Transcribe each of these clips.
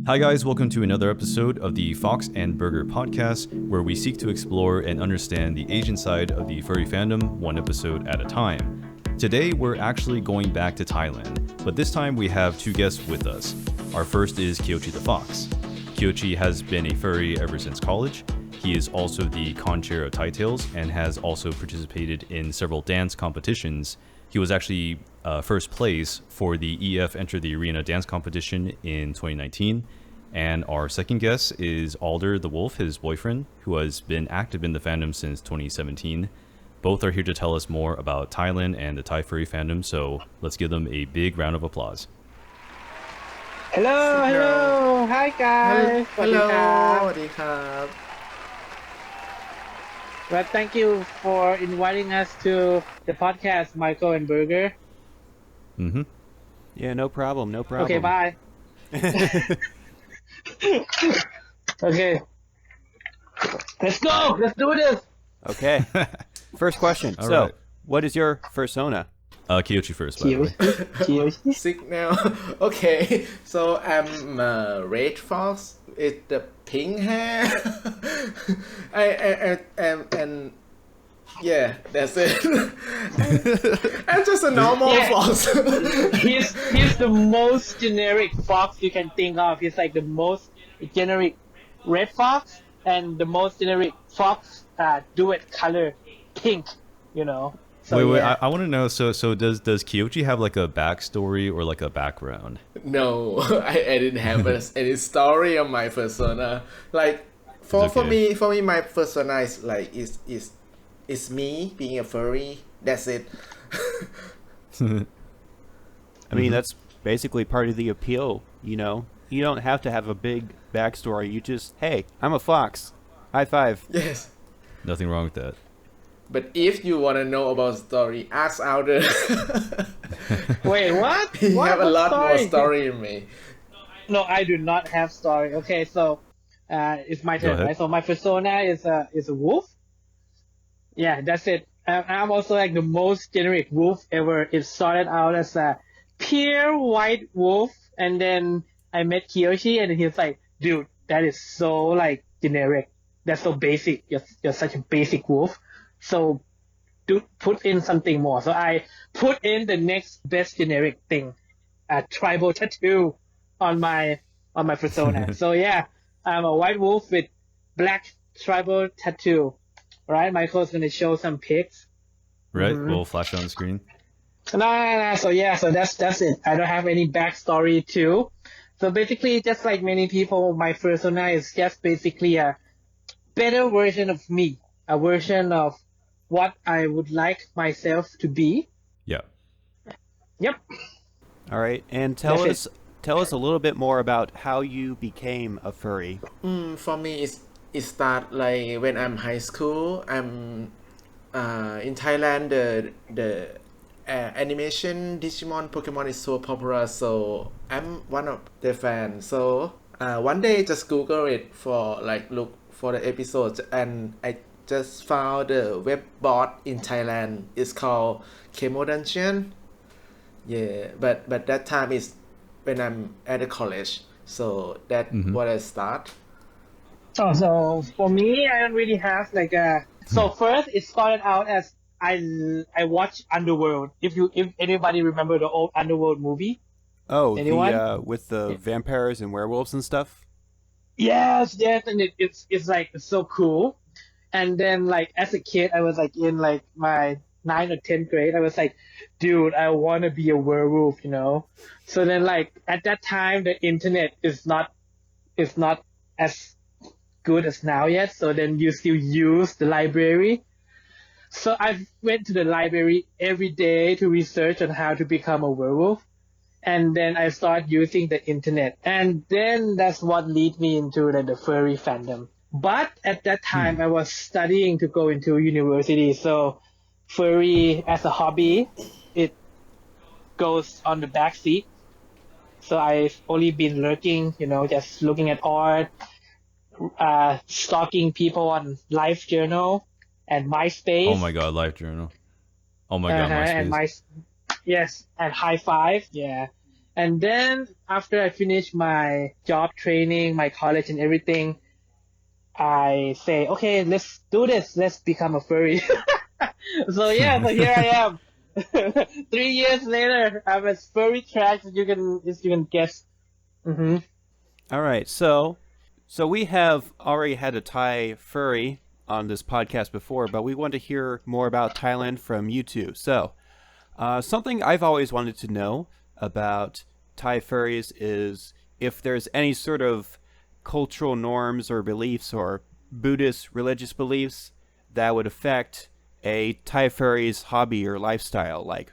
Hi guys, welcome to another episode of the Fox and Burger podcast, where we seek to explore and understand the Asian side of the furry fandom one episode at a time. Today we're actually going back to Thailand, but this time we have two guests with us. Our first is Kiyochii the Fox. Kiyochii has been a furry ever since college. He is also the con-chair of Thaitails and has also participated in several dance competitions. He was actually first place for the EF Enter the Arena dance competition in 2019. And our second guest is Aulder the Wolf, his boyfriend, who has been active in the fandom since 2017. Both are here to tell us more about Thailand and the Thai furry fandom, so let's give them a big round of applause. Hello, hi guys. ฮัลโหล ส ส วั วั ส ส ดี ดี ค ครับ รับ Well, thank you for inviting us to the podcast, Michael and Burger. Mm-hmm. Yeah, no problem. Okay, bye. Okay, let's go. Let's do this. Okay. First question. All So, right. what is your Fursona? Kiyochii first, by the way. Kiyochii. Signal. Okay, so I'm red fox with the pink hair. I and yeah, that's it. I'm just a normal Yeah. fox. He's the most generic fox you can think of. He's like the most generic red fox and the most generic fox duet color pink. You know. So, wait, yeah. I want to know, so does Kiyochii have like a backstory or like a background? No, I didn't have any story on my persona. Like for okay. for me my persona is like is me being a furry. That's it. I mean, that's basically part of the appeal, you know? You don't have to have a big backstory. You just, hey, I'm a fox. High five. Yes. Nothing wrong with that. But if you want to know about story, ask Aulder. Wait, what? He What? have a What lot more story? story in me. No, I do not have story. Okay, so it's my Go turn, ahead. right? So my persona is a wolf. Yeah, that's it. I'm also like the most generic wolf ever. It started out as a pure white wolf, and then I met Kiyochii, and he's like, "Dude, that is so like generic. That's so basic. You're such a basic wolf. So put in something more." So I put in the next best generic thing, a tribal tattoo on my persona. So yeah, I'm a white wolf with black tribal tattoo. Right, Michael's gonna show some pics. Right? Mhm. We'll flash it on the screen. No. So yeah, so that's it. I don't have any backstory too. So basically, just like many people, my persona is just basically a better version of me, a version of what I would like myself to be. Yeah. Yep. All right. And tell That's us a little bit more about how you became a furry. For me, it start like when I'm high school. I'm in Thailand. The animation Digimon Pokemon is so popular, so I'm one of the fans. So one day just Google it for like look for the episodes, and I just found the web bot in Thailand. It's called Kemo Dungeon. Yeah, but that time is when I'm at the college. So that what I start. Oh, so for me, I don't really have like a. So first, it started out as I watched Underworld. If anybody remember the old Underworld movie. Oh, Anyone? the with the vampires and werewolves and stuff? Yes, and it's like it's so cool. And then like as a kid, I was like in like my 9th or 10th grade. I was like, dude, I want to be a werewolf, you know. So then like at that time, the internet is not as good as now yet. So then you still use the library. So I went to the library every day to research on how to become a werewolf. And then I started using the internet. And then that's what led me into the furry fandom. But at that time, I was studying to go into university. So furry as a hobby, it goes on the back seat. So I've only been lurking, you know, just looking at art, stalking people on LiveJournal and MySpace. Oh my god, Life Journal. Oh my god, And MySpace. Yes, and High Five, yeah. And then after I finish my job training, my college and everything, I say, okay, let's do this. Let's become a furry. So yeah, so here I am. 3 years later, I'm as furry trash as you can guess. Mm-hmm. All right, so we have already had a Thai furry on this podcast before, but we want to hear more about Thailand from you two. So, something I've always wanted to know about Thai furries is if there's any sort of cultural norms or beliefs or Buddhist religious beliefs that would affect a Thai furry's hobby or lifestyle. Like,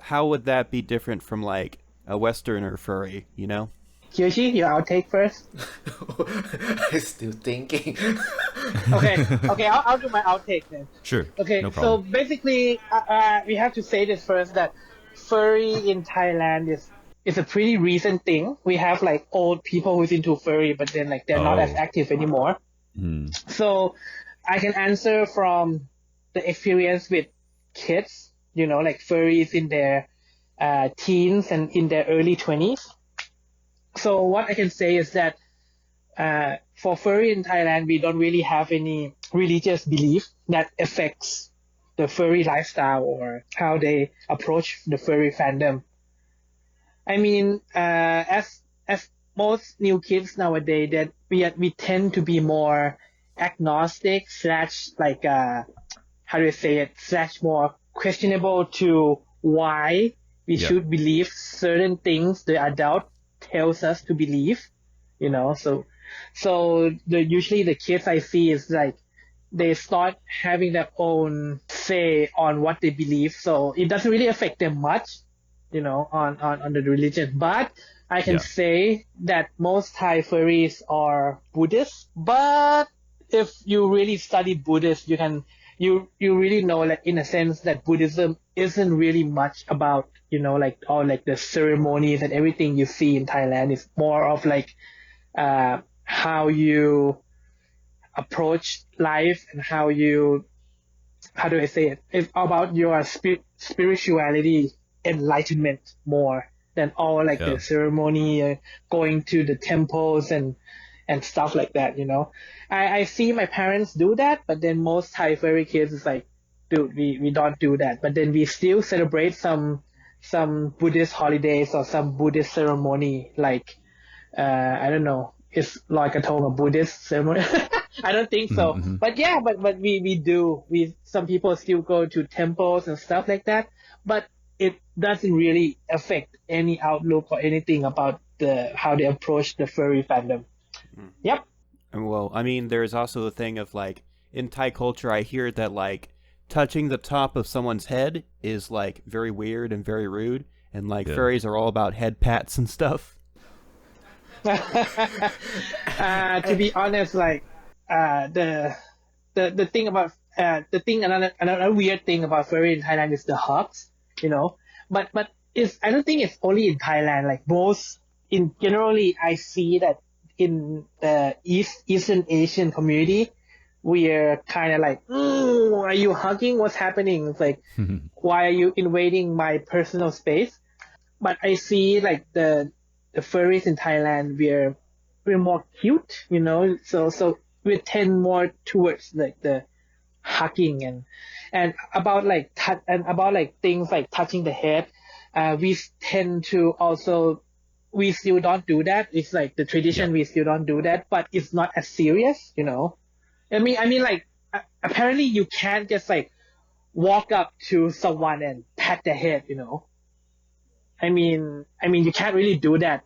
how would that be different from like a Westerner furry? You know? Kiyochii, your outtake first. I'm still thinking. Okay, I'll do my outtake then. Sure. Okay, No so problem. basically, we have to say this first that furry in Thailand is a pretty recent thing. We have like old people who's into furry, but then like they're not as Oh. active anymore. Hmm. So I can answer from the experience with kids, like furries in their teens and in their early 20s. So what I can say is that for furry in Thailand, we don't really have any religious belief that affects the furry lifestyle or how they approach the furry fandom. I mean, as most new kids nowadays, that we tend to be more agnostic slash like how do you say it slash more questionable to why we Yeah. should believe certain things the adult tells us to believe, so usually the kids I see is like they start having their own say on what they believe, so it doesn't really affect them much, on the religion. But I can Yeah. say that most Thai furries are Buddhist. But if you really study Buddhist, you really know, like, in a sense, that Buddhism isn't really much about, like all like the ceremonies and everything you see in Thailand. It's more of like how you approach life and how do I say it? It's about your spirituality, enlightenment more than all like Yeah. the ceremony, going to the temples and stuff like that. I see my parents do that, but then most Thai furry kids is like, dude, we don't do that. But then we still celebrate some Buddhist holidays or some Buddhist ceremony, like I don't know, is like a Buddhist ceremony? I don't think so. Mm-hmm. But yeah, but we do. Some people still go to temples and stuff like that, but it doesn't really affect any outlook or anything about how they approach the furry fandom. Yep. And well, I mean, there's also the thing of like in Thai culture, I hear that like touching the top of someone's head is like very weird and very rude, and like Yeah. furries are all about head pats and stuff. To be honest, like the thing about another weird thing about furry in Thailand is the hugs, But I don't think it's only in Thailand. Like most in generally, I see that in the Eastern Asian community, we're kind of like, are you hugging? What's happening? It's like, why are you invading my personal space? But I see like the furries in Thailand, we're more cute, so we tend more towards like the hugging and about like about like things like touching the head. We tend to also, we still don't do that. It's like the tradition. Yeah. We still don't do that, but it's not as serious, I mean like apparently you can't just like walk up to someone and pat their head, I mean, you can't really do that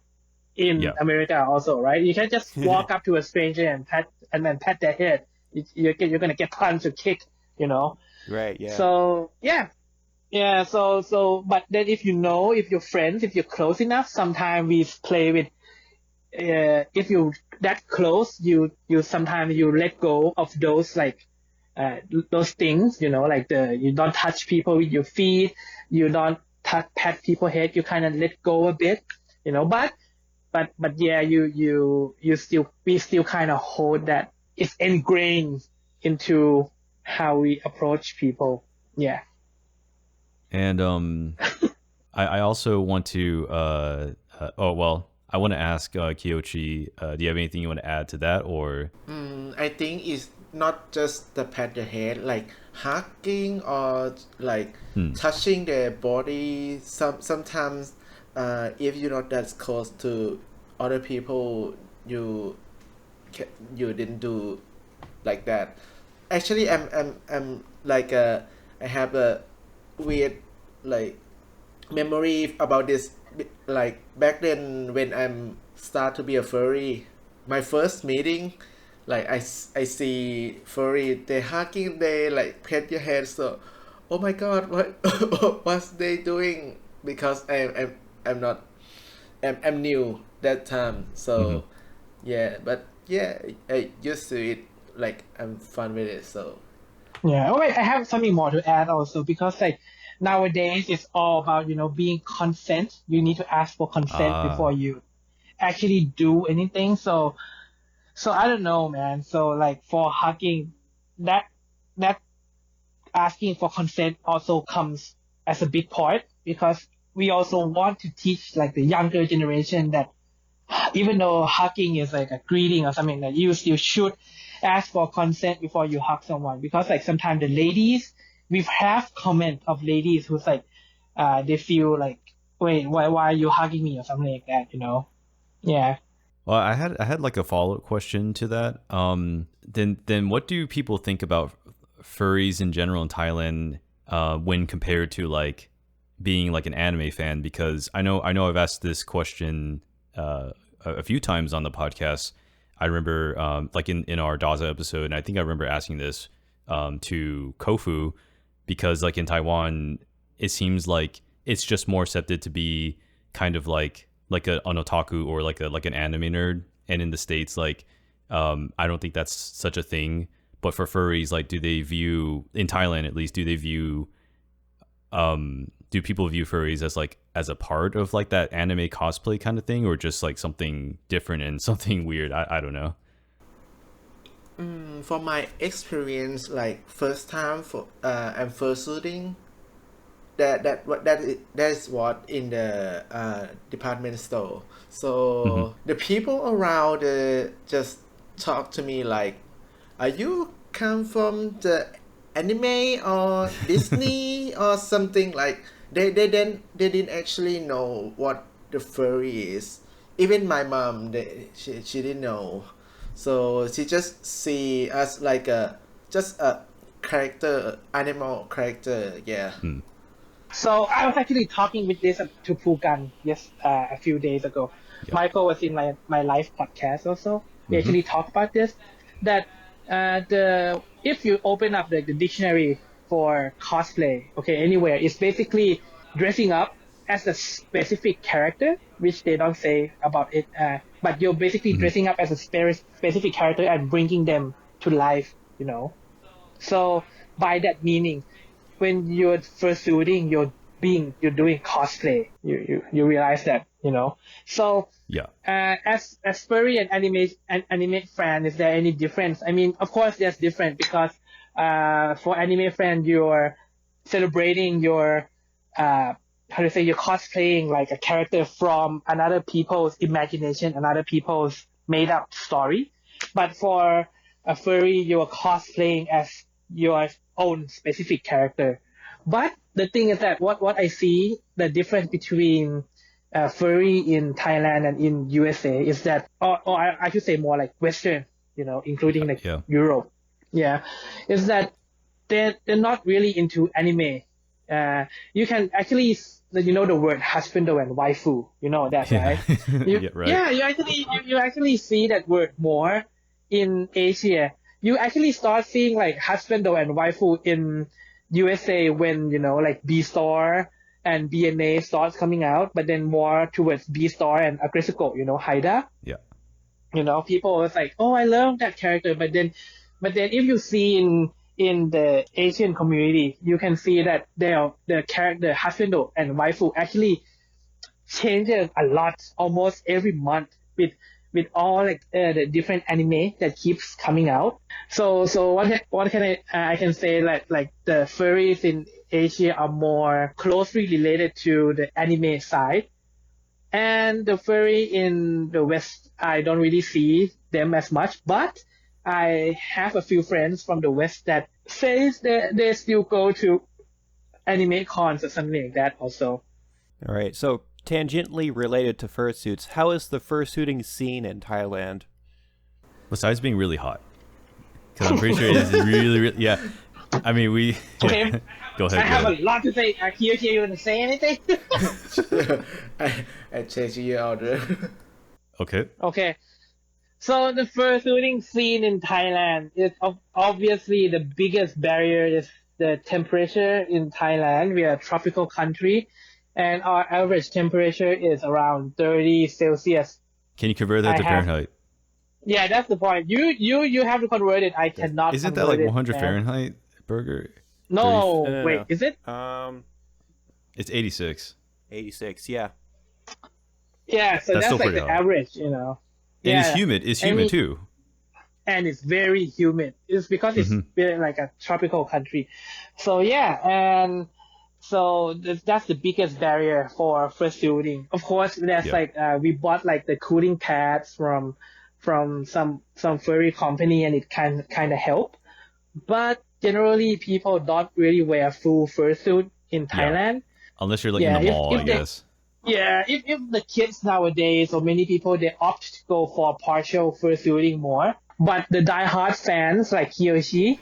in Yeah. America also, right? You can't just walk up to a stranger and then pat their head. You're gonna get punched or kicked, Right, yeah. So yeah. So, but then if you're friends, if you're close enough, sometimes we play with. If you that close, you sometimes you let go of those like those things, like you don't touch people with your feet, you don't pat people's head, you kind of let go a bit, but yeah, we still kind of hold that. It's ingrained into how we approach people. Yeah. And I also want to I want to ask Kiyochii, do you have anything you want to add to that, or I think it's not just the pat the head, like hugging or like touching their body. Sometimes, if you're not that close to other people, you didn't do like that. Actually, I'm like I have a weird like memory about this. Like back then when I'm start to be a furry, my first meeting, like I see furry, they hugging, they like pet your head. So oh my god, what what's they doing? Because I'm not I'm new that time. So yeah, but yeah, I used to it, like I'm fun with it. So Yeah. Oh wait, I have something more to add also because like nowadays it's all about being consent. You need to ask for consent before you actually do anything. So I don't know, man. So like for hugging, that that asking for consent also comes as a big part because we also want to teach like the younger generation that even though hugging is like a greeting or something, that you still should ask for consent before you hug someone because like sometimes the ladies, we've have comment of ladies who's like they feel like, wait, why are you hugging me or something like that. Yeah. well, I had like a follow-up question to that. Then what do people think about furries in general in Thailand when compared to like being like an anime fan? Because I know I've asked this question a few times on the podcast. I remember like in our Daza episode, and I think I remember asking this to Kofu, because like in Taiwan, it seems like it's just more accepted to be kind of like an otaku or like an anime nerd, and in the States, like I don't think that's such a thing. But for furries, like, do they view, in Thailand at least, do they view do people view furries as a part of like that anime cosplay kind of thing, or just like something different and something weird? I don't know. for my experience, like first time for I'm fursuiting, that's what in the department store. So the people around just talk to me like, are you come from the anime or Disney or something? Like they didn't actually know what the furry is. Even my mom, she didn't know. So she just see us like just a character, animal character. Yeah. So I was actually talking with this to Pugan a few days ago. Yeah. Michael was in my live podcast also. We actually talked about this, that the if you open up the dictionary for cosplay, okay, anywhere, it's basically dressing up as a specific character, which they don't say about it. But you're basically dressing up as a specific character and bringing them to life. So by that meaning, when you're fursuiting, you're doing cosplay. You realize that. So Yeah. as furry and anime fan, is there any difference? I mean, of course there's difference because for anime fan, you're celebrating your how to say, you're cosplaying like a character from another people's imagination, another people's made up story. But for a furry, you're cosplaying as your own specific character. But the thing is that what I see, the difference between furry in Thailand and in USA is that, or I should say more like Western, including like Europe. Yeah, is that they're not really into anime. You can actually, the word husbando and waifu, that, right? Right. Yeah, you actually see that word more in Asia. You actually start seeing like husbando and waifu in USA when, like B-Star and BNA starts coming out, but then more towards B-Star and Agretsuko, Haida. Yeah. People was like, oh, I love that character. But then if you see in the Asian community, you can see that the character husbando and waifu actually changes a lot, almost every month with all like the different anime that keeps coming out. So what can I can say, like the furries Asia are more closely related to the anime side. And the furry in the West, I don't really see them as much, but I have a few friends from the West that says that they still go to anime cons or something like that also. All right. So tangentially related to fursuits, how is the fursuiting scene in Thailand? Besides being really hot, because I'm pretty sure it's really, yeah. I mean, we. Okay. Yeah. Go ahead. I have a lot to say. Kiyochii, you want to say anything? I change your order. Okay. Okay. So the fursuiting scene in Thailand is obviously the biggest barrier is the temperature in Thailand. We are a tropical country, and our average temperature is around 30 Celsius. Can you convert that to Fahrenheit? Yeah, that's the point. You have to convert it. I cannot. Isn't that like 100 Fahrenheit, Burger? No, No, wait, no. is it? It's 86. 86, yeah. Yeah, so That's that's still like pretty the hot. average, you know. And Yeah. it's humid. It's humid too. And it's very humid. It's because it's very, like a tropical country. So yeah, and so that's the biggest barrier for fursuiting. Of course, there's like we bought like the cooling pads from some furry company, and it kind of help. But generally, people don't really wear full fursuit in Thailand. Unless you're like in the mall, I guess. Yeah, if the kids nowadays or many people, they opt to go for partial fursuiting more. But the diehard fans like Kiyochii,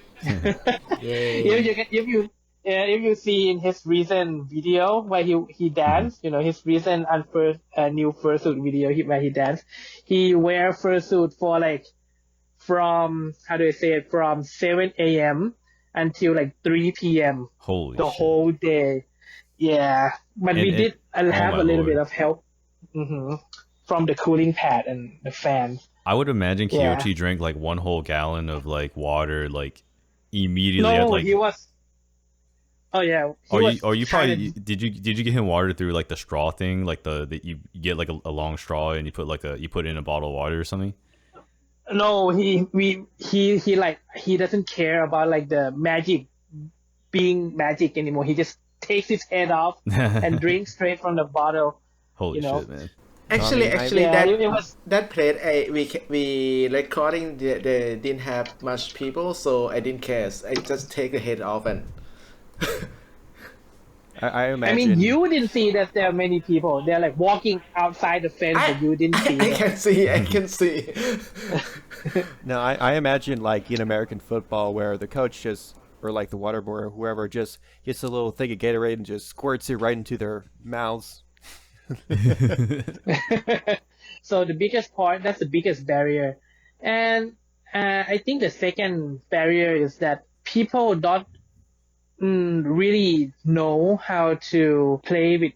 if you see in his recent video where he danced, you know, his recent new fursuit video where he danced, he wear fursuit for like from 7 a.m. until like 3 p.m. Holy the shit. whole day. Yeah, but we did have a little bit of help from the cooling pad and the fans. I would imagine Kiyochii drank like one whole gallon of like water like immediately. No, at, like, he was. Oh yeah. You probably did you get him water through like the straw thing, like the you get like a long straw and you put it in a bottle of water or something? No, he doesn't care about like the magic being magic anymore. He just takes his head off and drinks straight from the bottle. Holy shit, man. Actually, it was that plate we recording they didn't have much people, so I didn't care. I just take the head off and. I imagine. I mean, you didn't see that there are many people. They're like walking outside the fence, but you didn't see. I can see. No, I imagine like in American football where the coach just, or like the water boy or whoever, just gets a little thing of Gatorade and just squirts it right into their mouths. So that's the biggest barrier. And I think the second barrier is that people don't really know how to play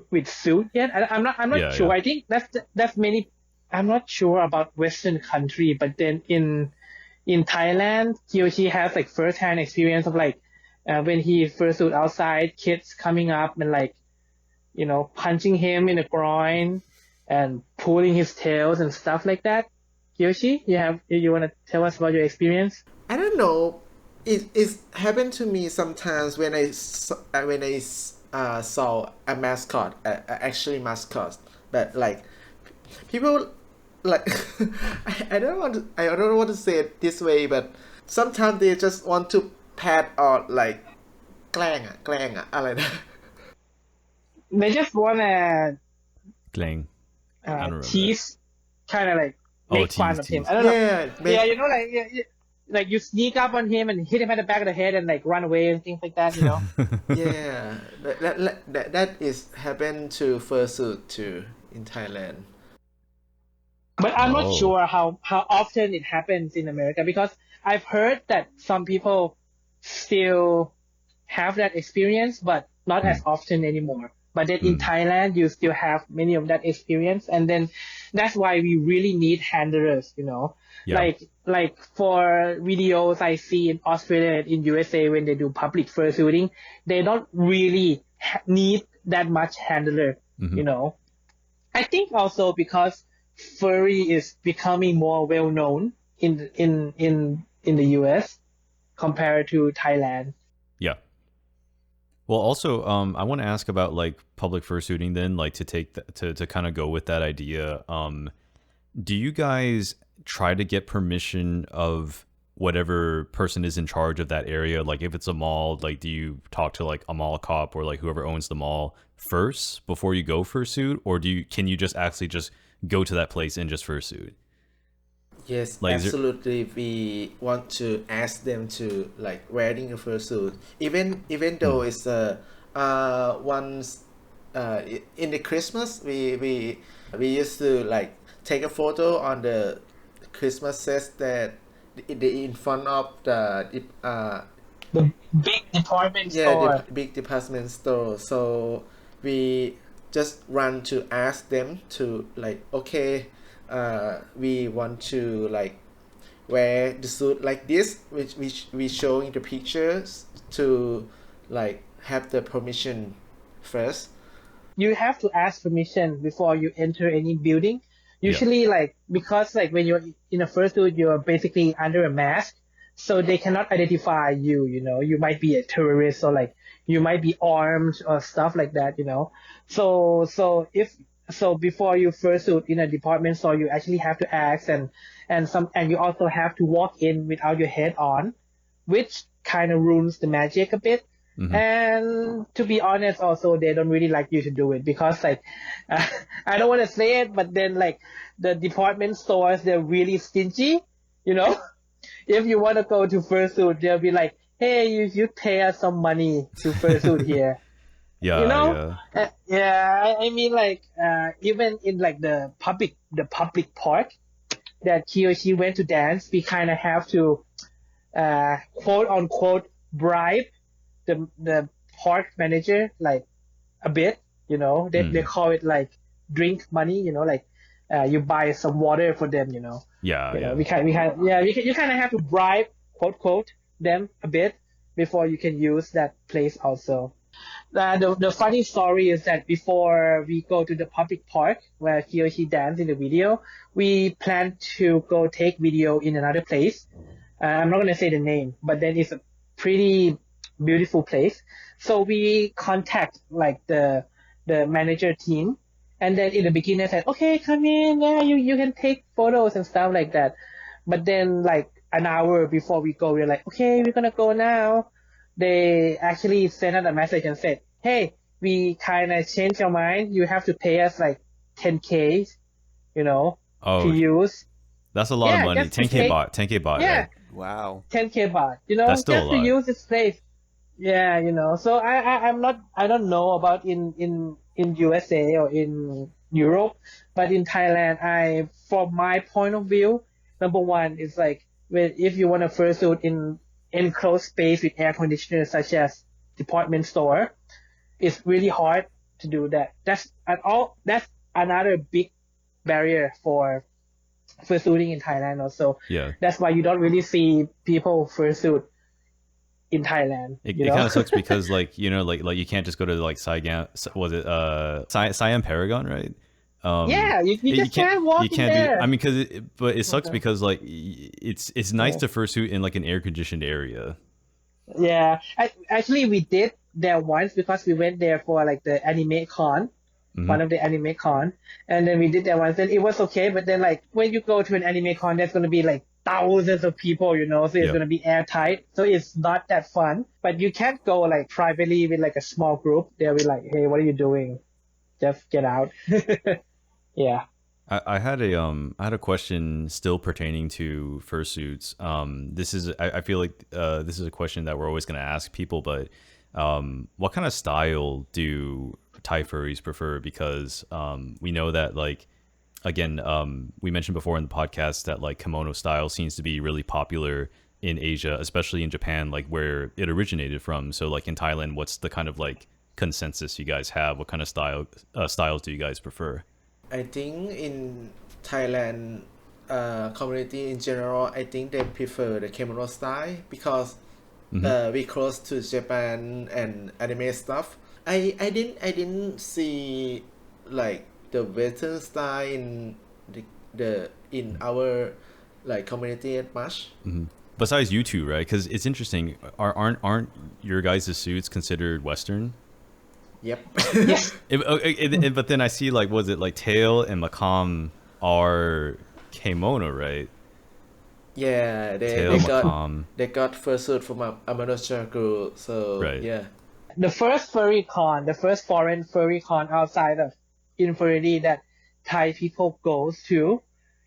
with suit yet. I'm not sure. Yeah. I think that's many. I'm not sure about Western country, but then in Thailand, Kiyochii has like first-hand experience of like when he fursuit outside, kids coming up and like, you know, punching him in the groin and pulling his tails and stuff like that. Kiyochii, you want to tell us about your experience? I don't know. It happened to me sometimes when I saw a mascot, actually mascot, but like people like I don't want to say it this way, but sometimes they just want to pat or like แกล้งอะไรนะ They just wanna Clang. I don't remember tease, kind of like make fun of him. tease. I don't know. Yeah, You know, like you sneak up on him and hit him at the back of the head and like run away and things like that. You know. yeah. That is happened to fursuit too in Thailand. But I'm not sure how often it happens in America, because I've heard that some people still have that experience, but not as often anymore. But then in Thailand, you still have many of that experience, and then that's why we really need handlers, you know. Yeah. Like for videos I see in Australia and in USA when they do public fursuiting, they don't really need that much handler, you know. I think also because furry is becoming more well known in the US compared to Thailand. Yeah. Well, also, I want to ask about like public fursuiting then, like to take to kind of go with that idea. Do you guys try to get permission of whatever person is in charge of that area? Like if it's a mall, like do you talk to like a mall cop or like whoever owns the mall first before you go fursuit, or can you just actually just go to that place and just fursuit? Yes, Like, absolutely. We want to ask them to like wearing a fursuit, even though it's once in the Christmas we used to like take a photo on the Christmas set that in front of The big department yeah, store. the big department store. So we just run to ask them to like, okay, we want to like wear the suit like this, which we show in the pictures to like have the permission first. You have to ask permission before you enter any building. Usually, like because like when you're in a fursuit, you're basically under a mask, so they cannot identify you. You know, you might be a terrorist or like you might be armed or stuff like that. You know, so before you fursuit in a department store, you actually have to ask and you also have to walk in without your head on, which kind of ruins the magic a bit. Mm-hmm. And to be honest, also they don't really like you to do it because like I don't want to say it, but then like the department stores, they're really stingy, you know. If you want to go to fursuit, they'll be like, hey, you pay us some money to fursuit here. Yeah, You know, I mean like even in like the public park that Kiyochii went to dance, we kind of have to quote unquote bribe the park manager like a bit, you know. They call it like drink money, you know, like you buy some water for them, you know. Yeah, You know, yeah. you kind of have to bribe quote them a bit before you can use that place also. The funny story is that before we go to the public park where Kiyochii danced in the video, we plan to go take video in another place. I'm not gonna say the name, but then it's a pretty beautiful place. So we contact like the manager team, and then in the beginning I said, okay, come in, yeah, you can take photos and stuff like that. But then like an hour before we go, we're like, okay, we're gonna go now. They actually sent us a message and said, hey, we kind of changed our mind. You have to pay us like 10K, you know, to use. That's a lot of money. Just to 10K baht. 10K baht, yeah, right? Wow. 10K baht, you know, That's still just a to lot. use this place. Yeah, you know. So I don't know about in USA or in Europe, but in Thailand, from my point of view, number one is like if you want to fursuit in enclosed space with air conditioners such as department store, it's really hard to do that. That's another big barrier for fursuiting in Thailand also. Yeah. That's why you don't really see people fursuit in Thailand. It you know? kind of sucks because like, you know, like you can't just go to like Siam Paragon, right? Yeah, you just can't walk in there. I mean, but it sucks because like it's nice to fursuit in like an air conditioned area. Yeah, actually we did there once because we went there for like the anime con, one of the anime con, and then we did that once and it was okay. But then like when you go to an anime con, there's gonna be like thousands of people, you know, so it's gonna be airtight, so it's not that fun. But you can't go like privately with like a small group. They'll be like, hey, what are you doing? Just get out. Yeah. I had a question still pertaining to fursuits. I feel like this is a question that we're always going to ask people, but what kind of style do Thai furries prefer? Because we know that like again, we mentioned before in the podcast that like kimono style seems to be really popular in Asia, especially in Japan, like where it originated from. So like in Thailand, what's the kind of like consensus you guys have? What kind of styles do you guys prefer? I think in Thailand community in general, I think they prefer the kimono style because we close to Japan and anime stuff. I didn't see like the Western style in the in our like community much. besides you two, right? Because it's interesting. Aren't your guys' suits considered Western? Yep. Yes. But then I see like, was it like Tail and Macam are kimono, right? Yeah, Tail, Macam. they got fursuit from Amanocha Group. So Right. yeah. The first furry con, the first foreign furry con outside of Infinity that Thai people goes to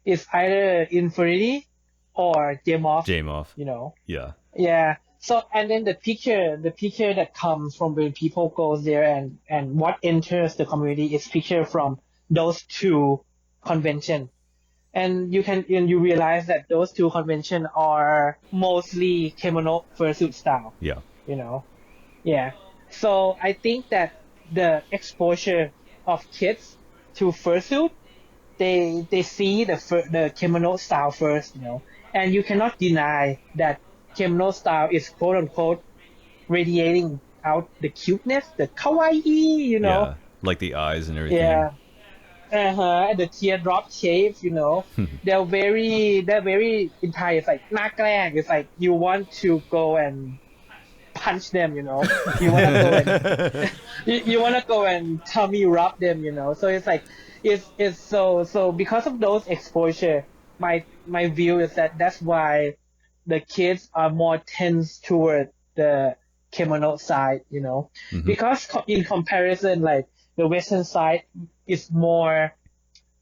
is either Infinity or J-Moth. J-Moth. You know. Yeah. Yeah. So and then the picture that comes from when people goes there and what enters the community is picture from those two convention. And you realize that those two convention are mostly kimono fursuit style. Yeah. You know. Yeah. So I think that the exposure of kids to fursuit, they see the kimono style first, you know, and you cannot deny that kimono style is quote unquote radiating out the cuteness, the kawaii, you know. Yeah. Like the eyes and everything. Yeah. The teardrop shape, you know. they're very in Thai. It's like น่าแกล้ง It's like you want to go and punch them, you know. You wanna go and you wanna go and tummy rub them, you know. So it's like it's so because of those exposure, my view is that that's why the kids are more tense toward the kimono side, you know. Because in comparison, like the Western side is more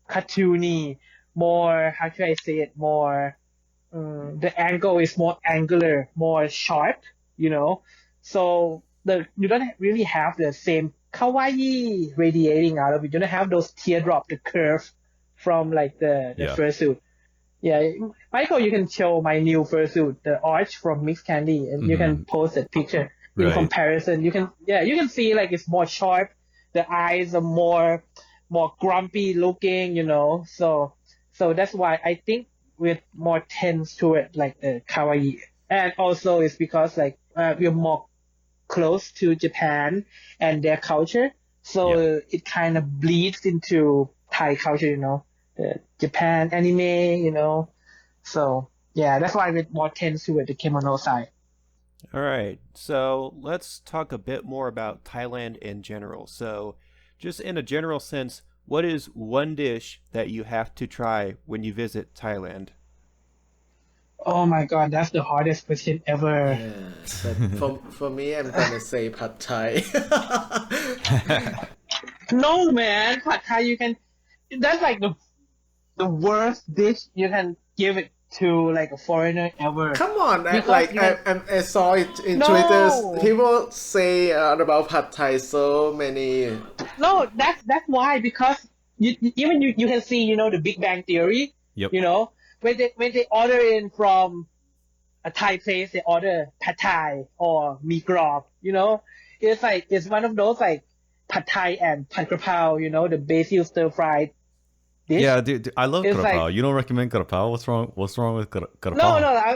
cartoony, more, how should I say it, more the angle is more angular, more sharp, you know. So you don't really have the same kawaii radiating out of it. You don't have those teardrop, the curve from like the fursuit. Yeah, Michael, you can show my new fursuit, the arch from Mixed Candy, and you can post that picture. In comparison, you can see like it's more sharp. The eyes are more grumpy looking, you know. So that's why I think we're more tense to it, like the kawaii. And also it's because like we're more close to Japan and their culture, so it kind of bleeds into Thai culture, you know, the Japan anime, you know. So yeah, that's why we're more tense to it, the kimono side. All right, so let's talk a bit more about Thailand in general. So just in a general sense, what is one dish that you have to try when you visit Thailand? Oh my god, that's the hardest question ever. Yeah, but for me, I'm gonna say pad thai. No man, pad thai that's like the worst dish you can give it to like a foreigner ever. Come on, Because I saw it in No. Twitter. People say about pad thai so many. No, that's why, because you can see, you know, the Big Bang Theory. Yep. You know, when they order in from a Thai place, they order pad thai or mee grab. You know, it's one of those like pad thai and pan krapao. You know, the basil stir fried dish. Yeah, dude, I love It's krapao. like- You don't recommend krapao? What's wrong with krapao? No,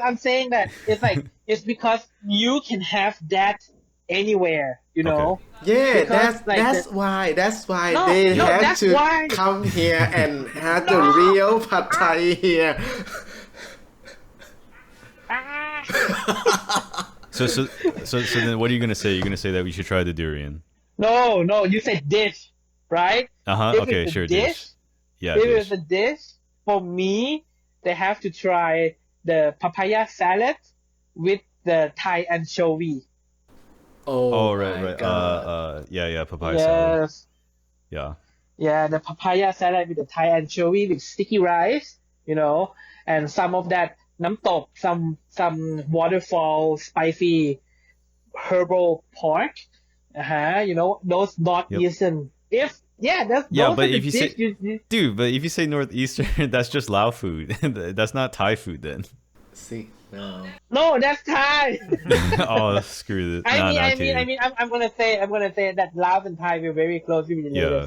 I'm saying that it's like it's because you can have that anywhere. You know. Yeah, Because, like, that's why No, they no, have that's to why. come here and have the real pad thai here. So then what are you gonna say? You're gonna say that we should try the durian? No, you said dish, right? If Okay, it's a sure, dish. Yeah, If dish. it's a dish, for me, they have to try the papaya salad with the Thai anchovy. Oh, right. my God. Yeah, papaya salad. Yes. Yeah. Yeah, the papaya salad with the Thai anchovy with sticky rice, you know, and some of that nam tok, some waterfall spicy herbal pork. You know, those northeastern. Yeah, those but are the if you say- dish Dude, but if you say northeastern, that's just Lao food. That's not Thai food then. See, no. No, that's Thai. Oh, screw this. I mean, I'm gonna say that Laos and Thai were very closely related. Yeah.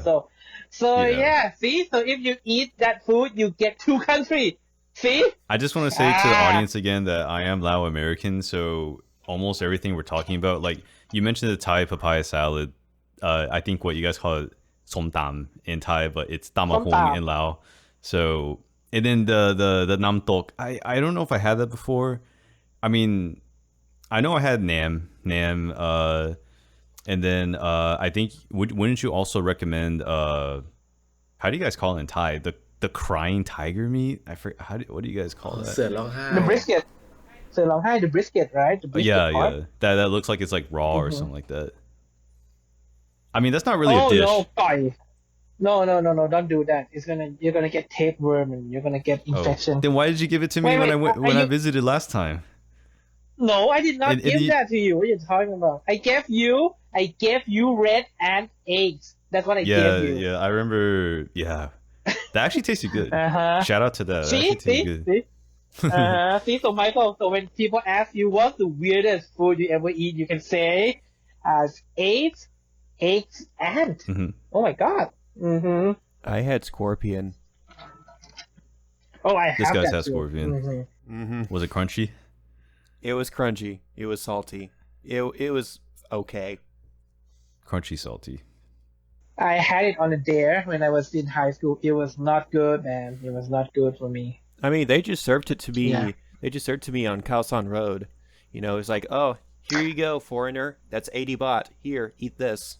So Yeah. see, so if you eat that food, you get two countries. See? I just want to say to the audience again that I am Lao American, so almost everything we're talking about, like you mentioned the Thai papaya salad. I think what you guys call it som tam in Thai, but it's tamahong tam. in Lao. So and then the nam tok, I don't know if I had that before. I mean, I know I had Nam, and then I think wouldn't you also recommend how do you guys call it in Thai? The crying tiger meat? I forget what do you guys call that? เสือร้องไห้ The brisket. So long high, the brisket, right? The brisket Yeah, part. yeah. That looks like it's like raw or something like that. I mean, that's not really Oh a dish. no, boy. No, don't do that. You're gonna get tapeworm and you're gonna get infection. Then why did you give it to me Wait, when I visited last time? No, I did not give that to you. What are you talking about? I gave you red and eggs. That's what I gave you. Yeah, I remember. Yeah, that actually tasted good. Uh-huh. Shout out to that. That actually tasted good. See, so Michael, so when people ask you what's the weirdest food you ever eat, you can say eggs, and. Mm-hmm. Oh my god. Mm-hmm. I had scorpion. Oh, I have This guy's that had too. scorpion. Mm-hmm. Mm-hmm. Was it crunchy? It was crunchy. It was salty. It was okay. Crunchy, salty. I had it on a dare when I was in high school. It was not good, man. It was not good for me. I mean, they just served it to me. Yeah. They just served it to me on Khao San Road. You know, it's like, oh, here you go, foreigner. That's 80 baht. Here, eat this.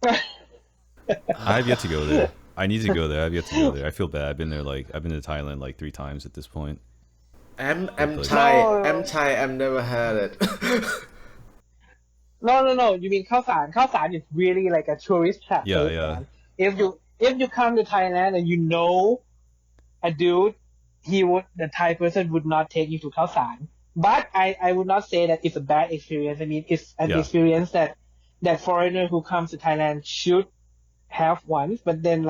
I have yet to go there. I need to go there. I have yet to go there. I feel bad. I've been to Thailand like 3 times at this point. I'm Good Thai. No. I'm Thai. I've never had it. No. You mean Khao San? Khao San is really like a tourist trap. Yeah, place, yeah. man. If you come to Thailand and you know a dude, the Thai person would not take you to Khao San. But I would not say that it's a bad experience. I mean, it's an experience that foreigner who comes to Thailand should have once. But then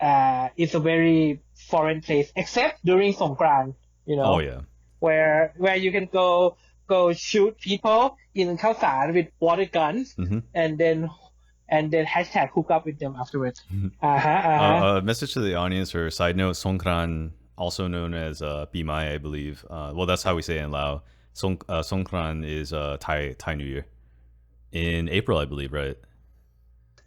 it's a very foreign place, except during Songkran, you know. Oh yeah. Where you can go shoot people in Khao San with water guns, Mm-hmm. and then hashtag hook up with them afterwards. Message to the audience or side note: Songkran, also known as Bimai, I believe. Well, that's how we say it in Lao. Songkran is Thai New Year in April, I believe, right?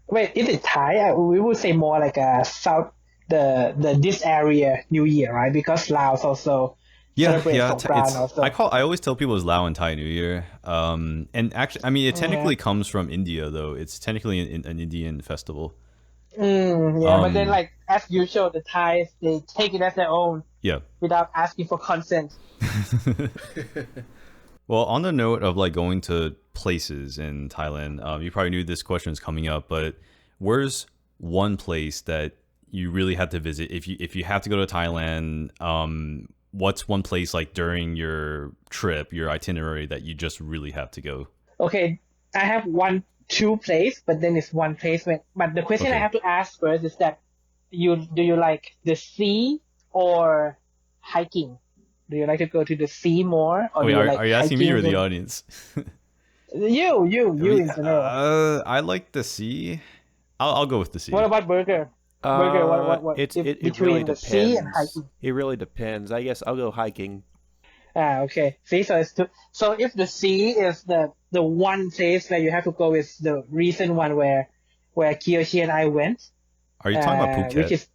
Wait, is it Thai? We would say more like a South this area New Year, right? Because Laos also celebrates Songkran also. I always tell people it's Lao and Thai New Year. And actually, I mean, it technically comes from India, though. It's technically an Indian festival. But then as usual, the Thais, they take it as their own. Yeah. Without asking for consent. Well, on the note of going to places in Thailand, you probably knew this question is coming up, but where's one place that you really have to visit if you have to go to Thailand? What's one place during your trip, your itinerary that you just really have to go? Okay, I have 2 places, but then it's one place. But the question I have to ask first is that do you like the sea or hiking? Do you like to go to the sea more, or are you asking me or the audience? You in general. I like the sea. I'll go with the sea. What about Burger? Burger, what? It between really the depends. sea and hiking. It really depends. I guess I'll go hiking. Okay. See, so if the sea is the one place where you have to go, is the recent one where Kiyochii and I went. Are you talking about Phuket? Which is,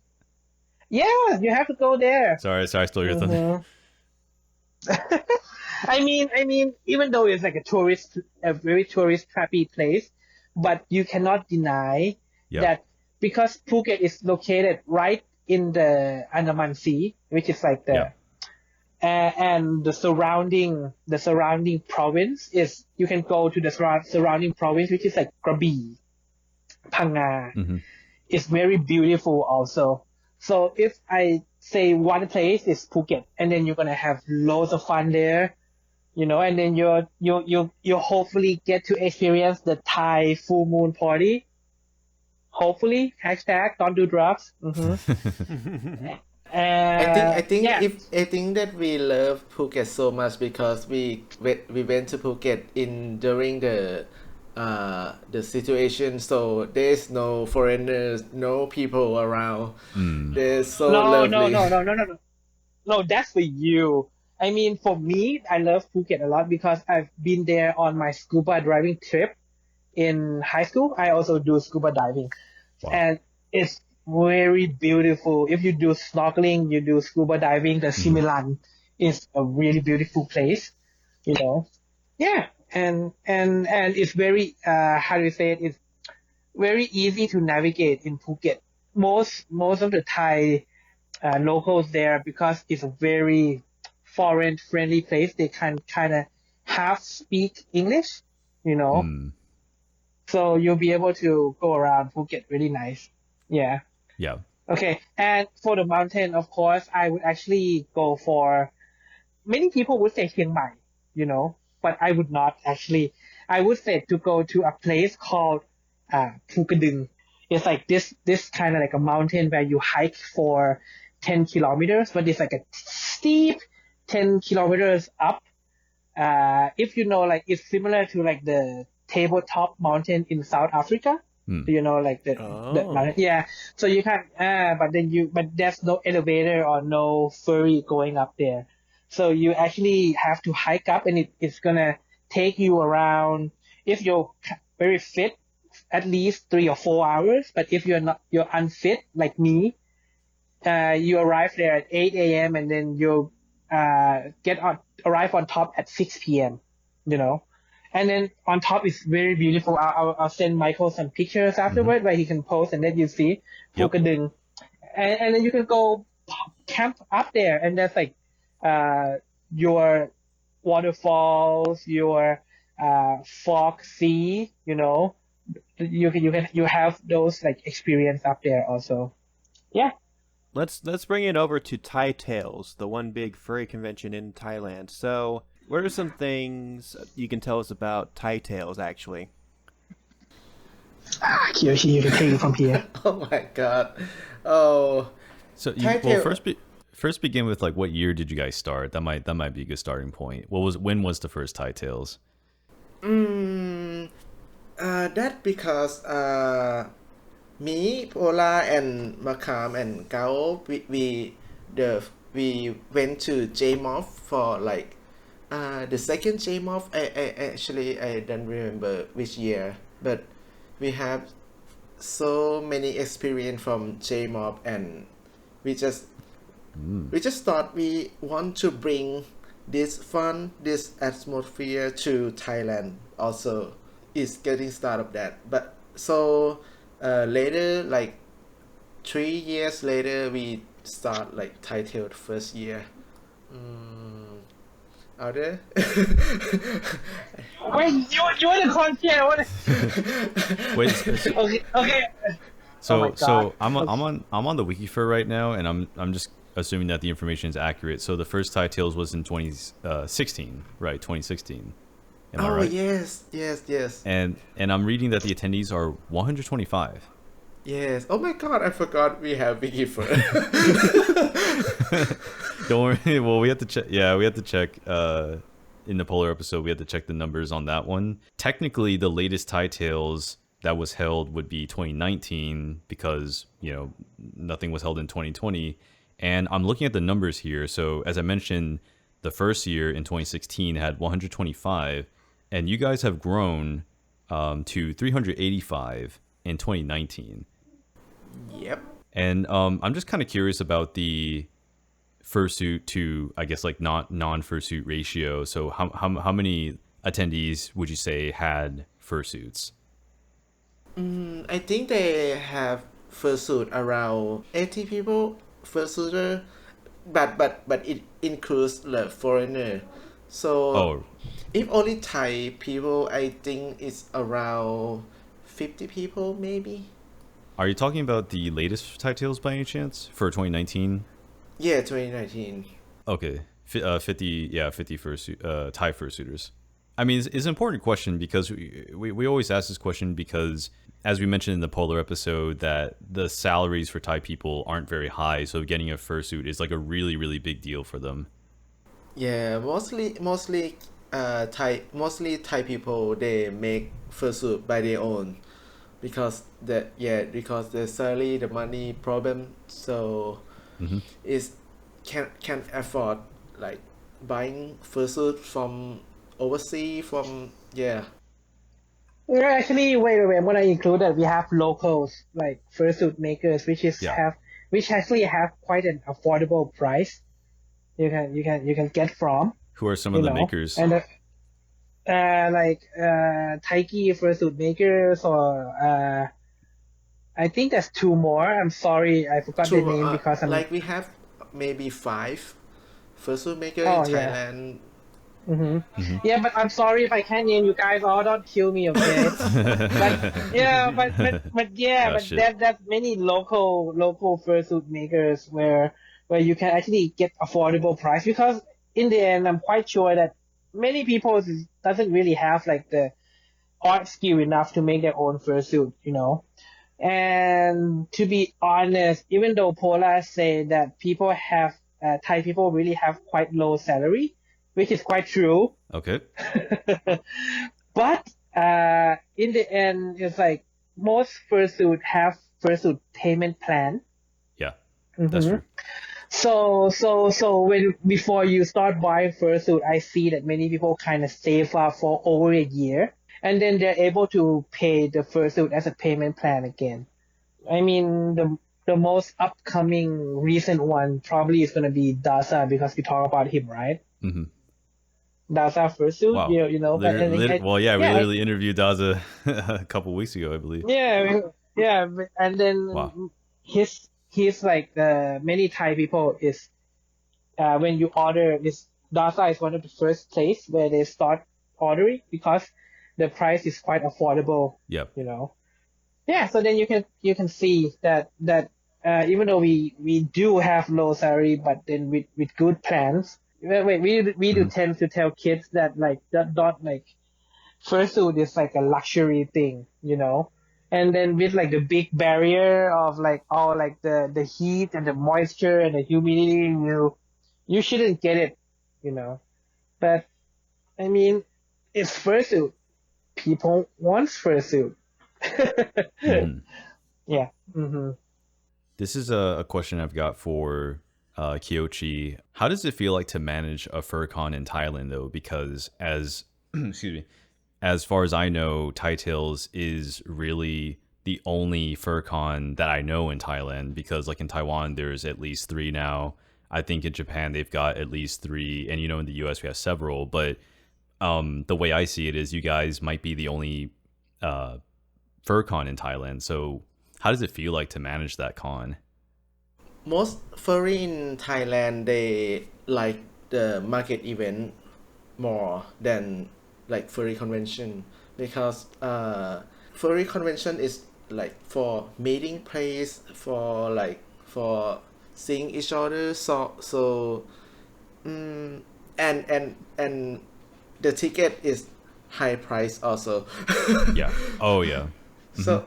yeah, you have to go there. Sorry, I stole your thunder. I mean, even though it's like a very tourist trappy place, but you cannot deny that because Phuket is located right in the Andaman Sea, which is like and the surrounding province is, you can go to the surrounding province, which is like Krabi, Phang Nga. It's very beautiful also. So if I say one place is Phuket, and then you're gonna have loads of fun there, you know, and then you hopefully get to experience the Thai full moon party. Hopefully, hashtag don't do drugs. I think that we love Phuket so much because we went to Phuket during the situation, so there's no foreigners, no people around. They're so lovely. No, that's for you. I mean, for me, I love Phuket a lot because I've been there on my scuba diving trip in high school. I also do scuba diving. Wow. And it's very beautiful. If you do snorkeling, you do scuba diving, the Similan is a really beautiful place. you know. Yeah, and it's very how do you say it? It's very easy to navigate in Phuket. Most of the Thai locals there, because it's a very foreign friendly place, they can kind of half speak English, you know. Mm. So you'll be able to go around Phuket really nice. Yeah. Yeah. Okay. And for the mountain, of course, I would actually go for, many people would say Chiang Mai, you know, but I would not actually. I would say to go to a place called Phu Kadung. It's like this kind of like a mountain where you hike for 10 kilometers, but it's like a steep 10 kilometers up. If you know, like it's similar to like the tabletop mountain in South Africa. Mm. You know, like the mountain. Yeah. So you can, but there's no elevator or no ferry going up there. So you actually have to hike up, and it's gonna take you around, if you're very fit, at least 3 or 4 hours. But if you're unfit like me, you arrive there at 8 a.m. and then you arrive on top at 6 p.m. You know, and then on top is very beautiful. I'll send Michael some pictures afterward where he can post and let you see Phu Kadung, and then you can go camp up there, and there's like your waterfalls, your fog sea, you know, you have those like experience up there also. Yeah. Let's bring it over to Thaitails, the one big furry convention in Thailand. So, what are some things you can tell us about Thaitails, actually? Kiyochii, you can take it from here. Oh my god. Oh. So Thaitails- first begin with like what year did you guys start? That might be a good starting point. When was the first Thaitails? That because me, Pola, and Makam and Gao, we went to JMOF for like the second JMOF. I don't remember which year, but we have so many experience from JMOF, and we just thought we want to bring this fun, this atmosphere to Thailand. Also, it's getting started of that. But so later, like 3 years later, we start like Thaitails first year. Aulder? Wait, you want to continue? Wait. Okay. So I'm on the wiki for right now, and I'm just assuming that the information is accurate. So the first Thaitails was in 2016, right? 2016. Am I right? Yes. And I'm reading that the attendees are 125. Yes. Oh my god, I forgot we have Wiki for Don't worry. Well, we have to check. Yeah, we have to check. In the polar episode, we had to check the numbers on that one. Technically, the latest Thaitails that was held would be 2019 because, you know, nothing was held in 2020. And I'm looking at the numbers here. So as I mentioned, the first year in 2016 had 125, and you guys have grown to 385 in 2019. Yep. And I'm just kind of curious about the fursuit to, I guess, like non-fursuit ratio. So how many attendees would you say had fursuits? I think they have fursuit around 80 people fursuiter, but it includes the foreigner. So if only Thai people, I think it's around 50 people maybe. Are you talking about the latest Thaitails by any chance for 2019? Yeah, 2019. Okay, 50 fursuit, Thai fursuiters. I mean, it's an important question because we always ask this question because, as we mentioned in the polar episode, that the salaries for Thai people aren't very high, so getting a fursuit is like a really, really big deal for them. Yeah, mostly Thai people, they make fursuit by their own because the salary, the money problem, so is can afford like buying fursuit from overseas Actually, wait. I'm gonna include that we have locals like fursuit makers, which actually have quite an affordable price. You can get from. Who are some of the makers? And Taiki fursuit makers or I think there's two more. I'm sorry, I forgot the Two, name because I'm. like we have maybe 5 fursuit maker in Oh yeah. Thailand. Yeah, but I'm sorry if I can't name you guys all. Don't kill me, okay? But yeah, Oh but shit. there's many local fursuit makers where you can actually get affordable price because in the end, I'm quite sure that many people doesn't really have like the art skill enough to make their own fursuit, you know. And to be honest, even though Pola say that people have Thai people really have quite low salary, which is quite true. Okay. But in the end, it's like most fursuit have fursuit payment plan. Yeah. That's true. So when before you start buying fursuit, I see that many people kind of save up for over a year, and then they're able to pay the fursuit as a payment plan again. I mean, the most upcoming recent one probably is gonna be Daza because we talk about him, right? Mm-hmm. Daza fursuit, Wow. you know, but Well, yeah, we yeah, literally interviewed Daza a couple weeks ago, I believe. yeah, and then Wow. he's like many Thai people is when you order this Daza is one of the first place where they start ordering because the price is quite affordable, Yep. you know. Yeah, so then you can see that even though we do have low salary, but then with good plans, we do tend to tell kids that like that not like fursuit is like a luxury thing, you know. And then with like the big barrier of like all like the heat and the moisture and the humidity, you shouldn't get it, you know. But I mean, it's fursuit. People want fursuit. Yeah. This is a question I've got for Kiyochii. How does it feel like to manage a FurCon in Thailand, though? Because as excuse me, as far as I know, Thaitails is really the only FurCon that I know in Thailand. Because like in Taiwan, there's at least 3 now. I think in Japan they've got at least 3, and in the US we have several. But the way I see it is, you guys might be the only FurCon in Thailand. So how does it feel like to manage that con? Most furry in Thailand, they like the market event more than like furry convention because furry convention is like for meeting place for seeing each other, so and the ticket is high price also. Yeah. Oh yeah.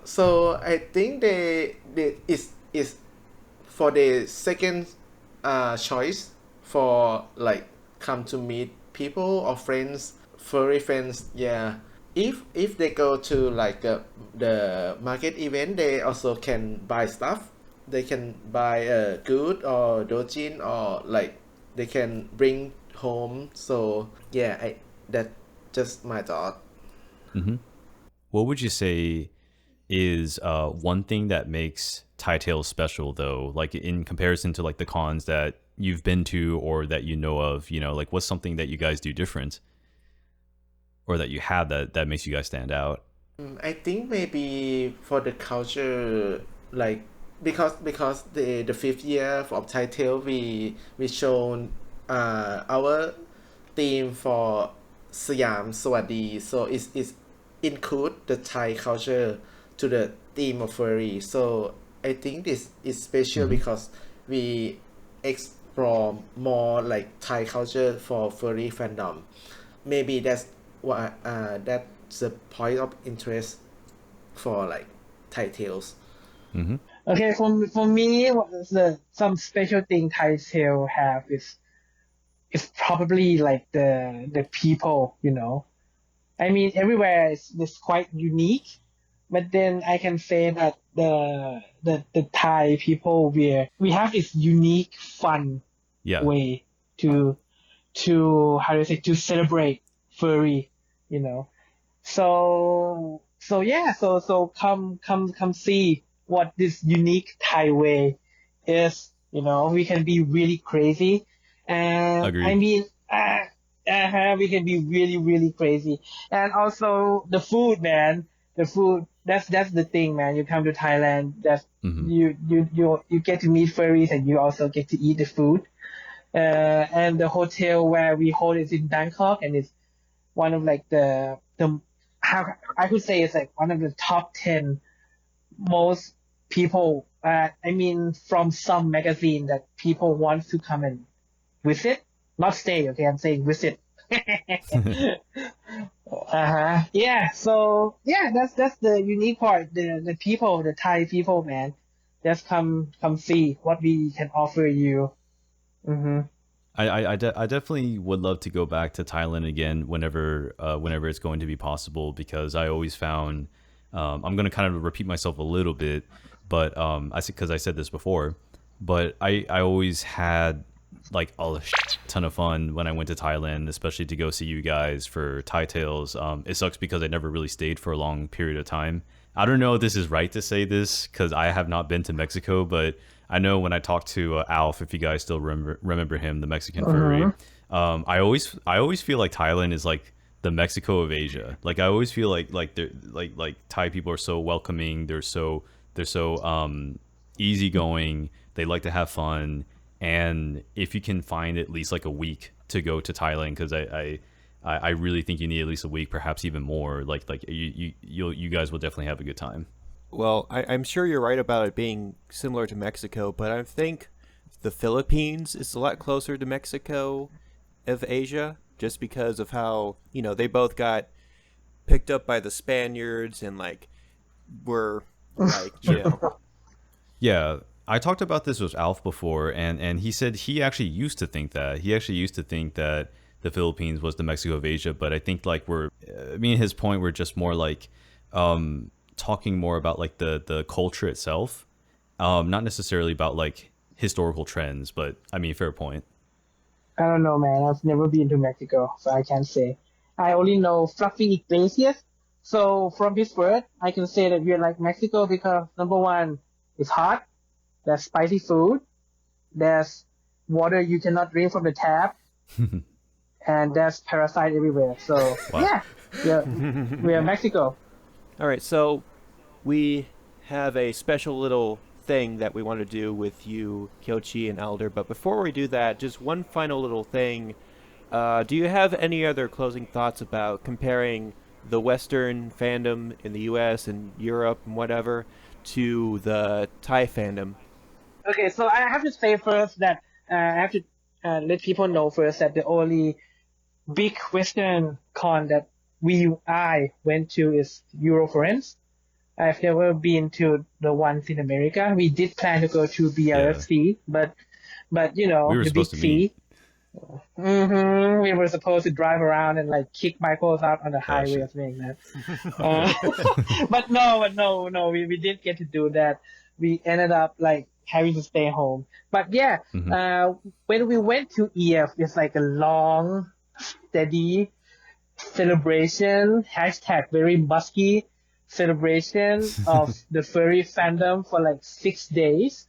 So I think they is for the second choice for like come to meet people or friends, furry friends. Yeah, if they go to like the market event, they also can buy stuff. They can buy a good or dojin, or like they can bring home. So yeah, that just my thought. What would you say is one thing that makes Thaitails special, though, like in comparison to like the cons that you've been to or that you know of? Like what's something that you guys do different, or that you have that makes you guys stand out? I think maybe for the culture, like because the 5th year of Thaitail, we shown our theme for Siam Sawadi, so it's include the Thai culture to the theme of furry. So I think this is special because we explore more like Thai culture for furry fandom. Maybe that's what that's the point of interest for like Thaitails. Okay, for me, some special thing Thai Tail have is probably like the people, you know. I mean, everywhere is quite unique, but then I can say that the Thai people we have this unique fun Yeah. way to how do you say to celebrate furry, you know. So yeah, so come see what this unique Thai way is. You know, we can be really crazy, and I Agreed. mean, We can be really, really crazy. And also the food, man. The food. That's the thing, man. You come to Thailand, that's Hmm. you get to meet furries and you also get to eat the food. And the hotel where we hold is in Bangkok, and it's one of like the how I could say it's like one of the top 10 most people. I mean, from some magazine that people want to come and visit, not stay. Okay, I'm saying visit. Yeah. So yeah, that's the unique part. The people, the Thai people, man. Just come see what we can offer you. Mm-hmm. I definitely would love to go back to Thailand again whenever it's going to be possible, because I always found I'm going to kind of repeat myself a little bit, but because I said this before, but I always had like a ton of fun when I went to Thailand, especially to go see you guys for Thaitails. It sucks because I never really stayed for a long period of time. I don't know if this is right to say this because I have not been to Mexico, but I know when I talked to Alf, if you guys still remember him, the Mexican furry, Uh-huh. I always feel like Thailand is like the Mexico of Asia. Like I always feel like they're like Thai people are so welcoming. They're so easygoing. They like to have fun, and if you can find at least like a week to go to Thailand, because I really think you need at least a week, perhaps even more. Like you guys will definitely have a good time. Well, I'm sure you're right about it being similar to Mexico, but I think the Philippines is a lot closer to Mexico of Asia, just because of how, they both got picked up by the Spaniards and like were like, Yeah, I talked about this with Alf before, and he said he actually used to think that. He actually used to think that the Philippines was the Mexico of Asia, but I think like me and his point were just more like talking more about like the culture itself, not necessarily about like historical trends. But I mean, fair point. I don't know, man. I've never been to Mexico, so I can't say. I only know Fluffy Iglesias. So from his word, I can say that we're like Mexico because number one, it's hot. There's spicy food. There's water you cannot drink from the tap, and there's parasite everywhere. So Wow. yeah, we are Mexico. All right, so we have a special little thing that we want to do with you, Kiyochii and Aulder. But before we do that, just one final little thing. Do you have any other closing thoughts about comparing the Western fandom in the U.S. and Europe and whatever to the Thai fandom? Okay, so I have to say first that I have to let people know first that the only big Western con that I went to is Eurofriends. I've never been to the ones in America. We did plan to go to Yeah, BRFC, but we were the big supposed to meet. fee. We were supposed to drive around and like kick Michaels out on the Oh highway or shit. something like that. But no, we didn't get to do that. We ended up like having to stay home. But yeah, Hmm. when we went to EF, it's like a long, steady celebration, hashtag very musky celebration of the furry fandom for like 6 days,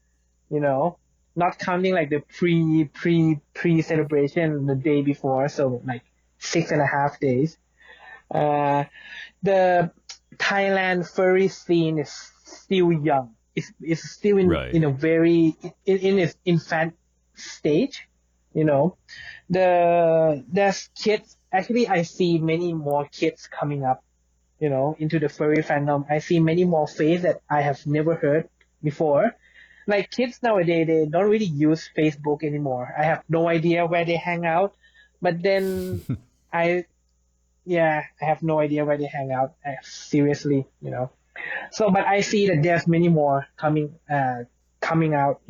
you know, not counting like the pre celebration the day before, so like 6.5 days. Uh, the Thailand furry scene is still young. It's still Right. in a very in its infant stage, you know. There's kids. Actually, I see many more kids coming up, into the furry fandom. I see many more faces that I have never heard before. Like kids nowadays, they don't really use Facebook anymore. I have no idea where they hang out, but then I yeah, I have no idea where they hang out. Seriously. So, but I see that there's many more coming out.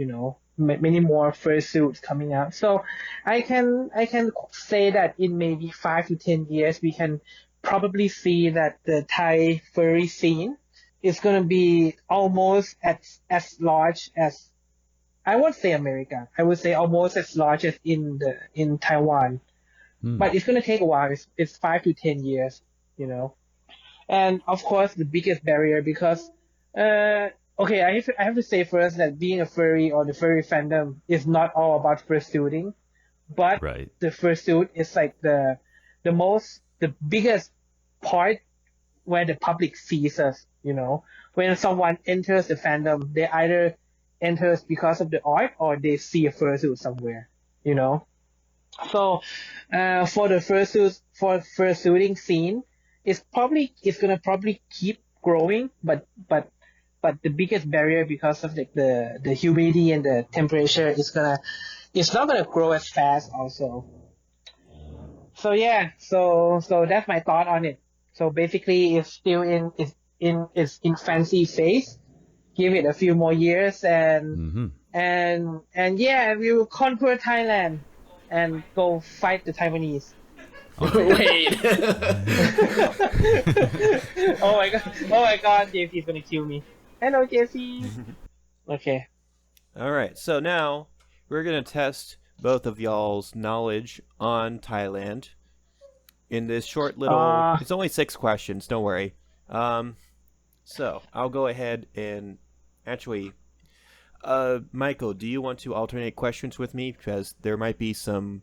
Many more fursuits coming out. So, I can say that in maybe 5 to 10 years, we can probably see that the Thai furry scene is gonna be almost as large as I won't say America. I would say almost as large as in Taiwan. Hmm. But it's gonna take a while. It's 5 to 10 years. You know. And of course, the biggest barrier because, okay, I have to say first that being a furry or the furry fandom is not all about fursuiting. but Right. the fursuit is like the biggest part where the public sees us, when someone enters the fandom, they either enters because of the art or they see a fursuit somewhere, so for the fursuiting scene, it's gonna probably keep growing, but the biggest barrier because of the humidity and the temperature it's not gonna grow as fast also. So yeah, so that's my thought on it. So basically, it's still in its infancy phase. Give it a few more years, and yeah, we will conquer Thailand and go fight the Taiwanese. Wait. Oh my god, JC's gonna kill me. Hello, JC. Okay. All right, so now we're going to test both of y'all's knowledge on Thailand in this short little... it's only 6 questions, don't worry. So I'll go ahead and actually... Michael, do you want to alternate questions with me? Because there might be some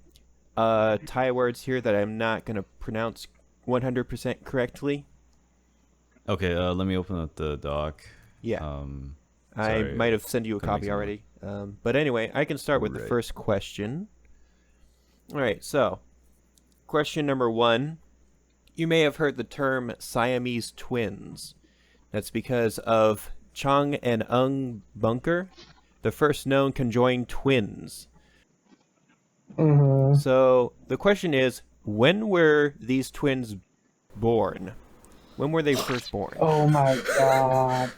Thai words here that I'm not going to pronounce 100% correctly. Okay, let me open up the doc. Yeah. I might have sent you a copy already. But anyway, I can start with the first question. All right, so question number 1. You may have heard the term Siamese twins. That's because of Chong and Ung Bunker, the first known conjoined twins. Mm-hmm. So the question is, when were these twins born? When were they first born? Oh my god.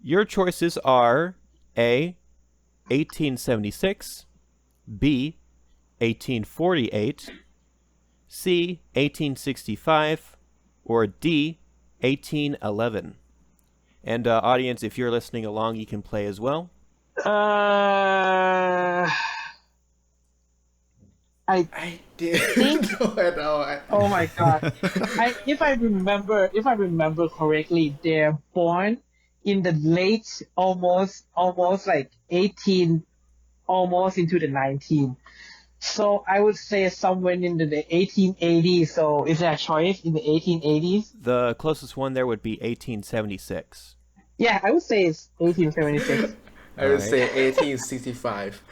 Your choices are A, 1876, B, 1848, C, 1865, or D, 1811. And audience, if you're listening along, you can play as well. I didn't know at all. Oh my god! If I remember correctly, they're born in the late, almost like 18, almost into the 19. So I would say somewhere in the 1880s. So is there a choice in the 1880s? The closest one there would be 1876. Yeah, I would say it's 1876. I would say 1865.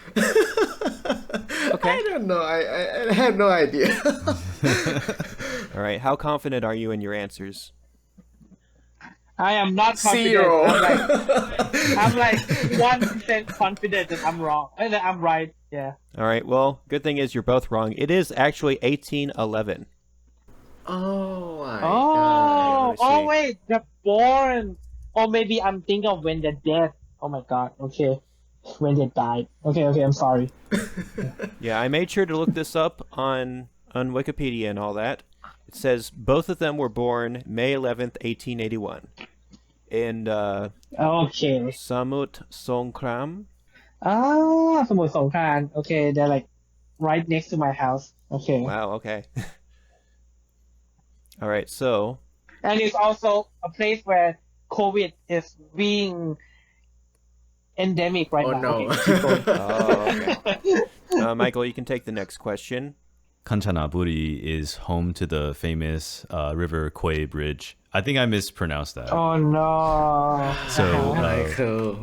Okay. I don't know. I have no idea. All right. How confident are you in your answers? I am not confident. 0. I'm like 1% confident that I'm wrong. That I'm right. Yeah. All right. Well, good thing is you're both wrong. It is actually 1811. Oh my god. Oh, let me see. wait, they're born. Or maybe I'm thinking of when they're dead. Oh my god. Okay. When they died. Okay, I'm sorry. Yeah, I made sure to look this up on Wikipedia and all that. It says both of them were born May 11th, 1881. In Okay. Samut Songkram.สมุทรสงคราม Okay, they're like right next to my house. Okay. Wow, okay. All right, so... And it's also a place where COVID is being endemic right now. No. Okay, keep going. Okay. Michael, you can take the next question. Kanchanaburi is home to the famous River Kwai Bridge. I think I mispronounced that. Oh no. So, Michael.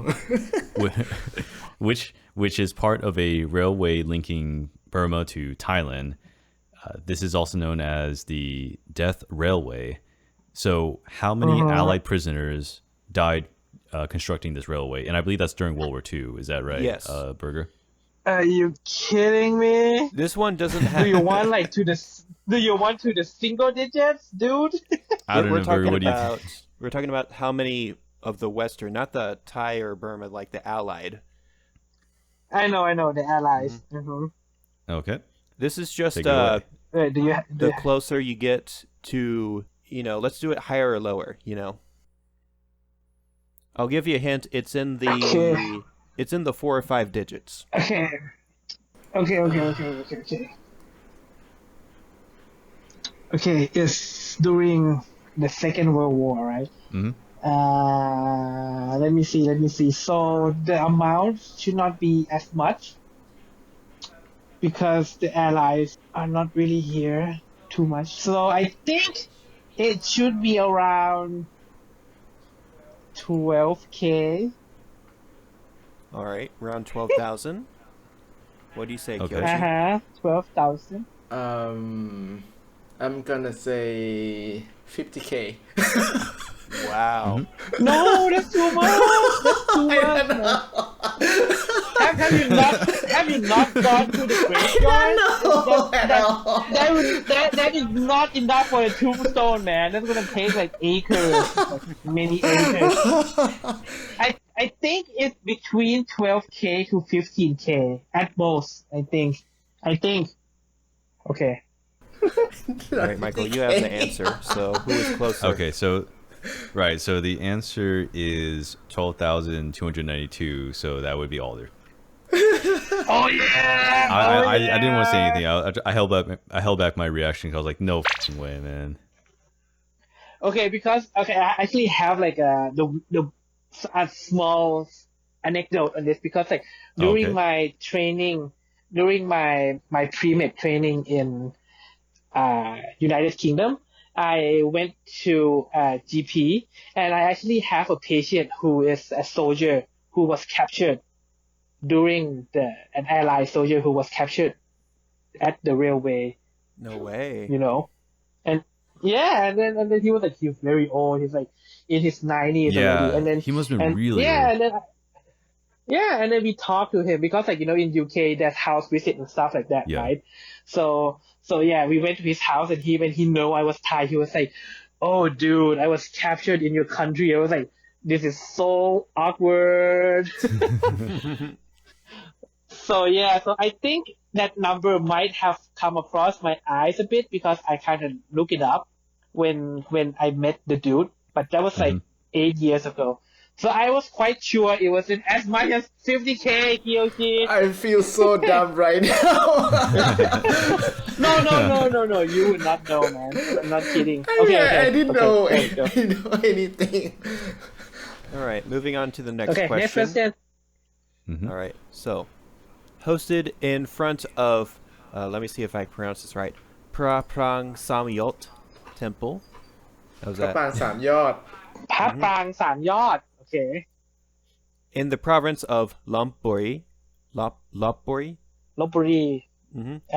which is part of a railway linking Burma to Thailand. This is also known as the Death Railway. So, how many Allied prisoners died constructing this railway? And I believe that's during World War II. Is that right? Yes. Burger? Are you kidding me? This one doesn't have... Do you want to the single digits, dude? I don't know, Burger. What do you think? We're talking about how many of the Western, not the Thai or Burma, like the Allied. I know, the Allies. Mm-hmm. Okay. This is just Take it away. Wait, the closer you get to, let's do it higher or lower, I'll give you a hint. It's in the Okay. It's in the 4 or 5 digits. Okay. Okay, it's during the Second World War, right? Mm-hmm. Let me see. So the amount should not be as much. because the allies are not really here too much. So I think it should be around 12K. All right, around 12,000. What do you say, Okay. Kiyochii? 12,000. I'm gonna say 50K. Wow. No, that's too much. That's too much. Man. Have you not gone to the graveyard? That is not enough for a tombstone, man. That's gonna take like acres, like many acres. I think it's between 12K to 15K at most. I think. Okay. All right, Michael, you have the answer. So who is closer? Okay, so the answer is 12,292. So that would be Alder. Oh yeah! I didn't want to say anything. I held back my reaction because I was like, no f***ing way, man. Okay, because I actually have like a small anecdote on this because like during my training, during my pre-med training in United Kingdom, I went to GP and I actually have a patient who is a soldier who was captured during an allied soldier who was captured at the railway. No way. You know, and yeah, and then he was very old. He's like in his 90s already, and then he must have been really old. old. And then we talked to him because like in UK there's house visit and stuff like that, right? So yeah, we went to his house and when he know I was Thai, he was like, "Oh dude, I was captured in your country." I was like, "This is so awkward." So I think that number might have come across my eyes a bit because I kind of looked it up when I met the dude, but that was like 8 years ago. So I was quite sure it wasn't as much as 50K, Kiyochii. I feel so dumb right now. No. You would not know, man. I'm not kidding. I didn't know anything. All right, moving on to the next question. Next question. All right, so hosted in front of, let me see if I pronounce this right, Praprang Samyot Temple. How's that? พระปรางสามยอด พระปรางสามยอด Okay. In the province of Lopburi. Lopburi.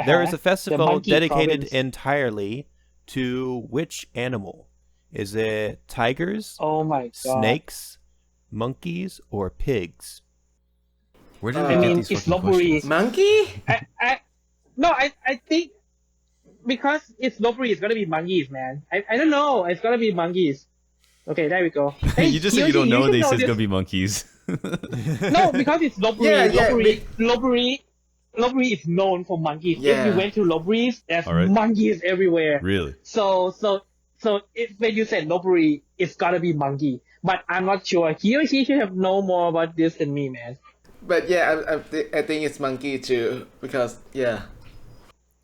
There is a festival dedicated province. Entirely to which animal? Is it tigers, Oh my god, snakes, monkeys, or pigs? Where did they get these it's fucking Lopburi. questions? Monkey? I think because it's Lopburi, it's gonna be monkeys, man. I don't know. It's gonna be monkeys. Okay, there we go. Hey, You just said you don't know. They said it's gonna be monkeys. No, because it's Lopburi. Lopburi is known for monkeys. Yeah. If you went to Lopburi, there's All right. monkeys everywhere. Really? So when you said Lopburi, it's gotta be monkey. But I'm not sure. He should have known more about this than me, man. But yeah, I think it's monkey too because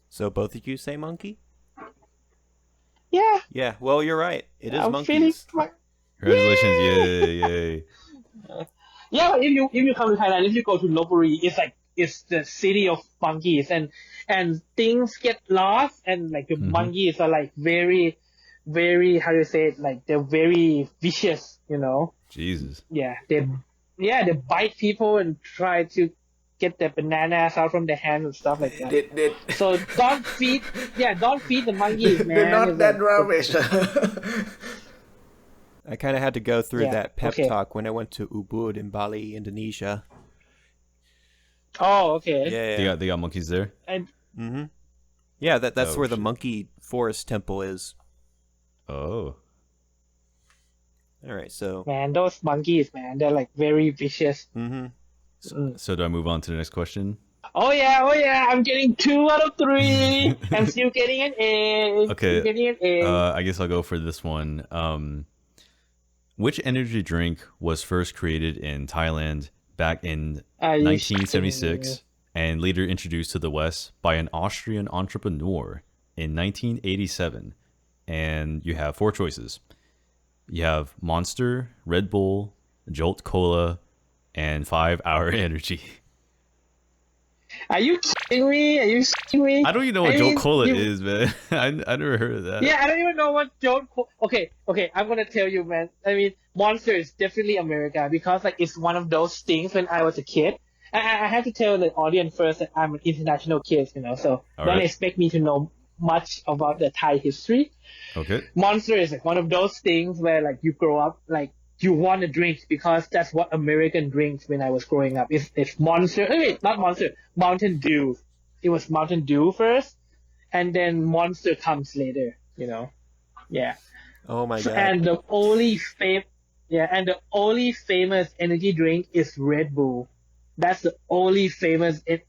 So both of you say monkey? Yeah. Yeah, well, you're right. It is I'm monkeys. Congratulations! Yay! Yeah, if you come to Thailand, if you go to Lopburi, it's the city of monkeys, and things get lost, and like the monkeys are like very, very, how do you say it? Like they're very vicious, you know. Jesus. Yeah, they bite people and try to get the bananas out from their hands and stuff like that. So don't feed the monkeys, man. They're not It's that like- rubbish. I kind of had to go through Yeah, that pep okay. talk when I went to Ubud in Bali, Indonesia. Oh, okay. Yeah. They got monkeys there. Yeah, that's Oh, where the shit. monkey forest temple is. Oh. All right, so Man, those monkeys, man, they're like very vicious. So do I move on to the next question? Oh yeah, I'm getting 2 out of 3. I'm still getting an A. Okay. Still getting an A. I guess I'll go for this one. Which energy drink was first created in Thailand back in Are you 1976 and later introduced to the West by an Austrian entrepreneur in 1987? And you have 4 choices. You have Monster, Red Bull, Jolt Cola, and 5 Hour Energy. Are you kidding me? Are you kidding me? I don't even know what I Joe mean, Cola you- is, man. I never heard of that. Yeah, I don't even know what Okay, I'm gonna tell you, man. I mean, Monster is definitely America because like it's one of those things when I was a kid. I have to tell the audience first that I'm an international kid, so All don't right. expect me to know much about the Thai history. Okay. Monster is like one of those things where like you grow up like you want to drink because that's what American drinks when I was growing up. It's Monster. Wait, not Monster. Mountain Dew. It was Mountain Dew first, and then Monster comes later. Yeah. Oh my god. And the only famous energy drink is Red Bull. That's the only famous. It's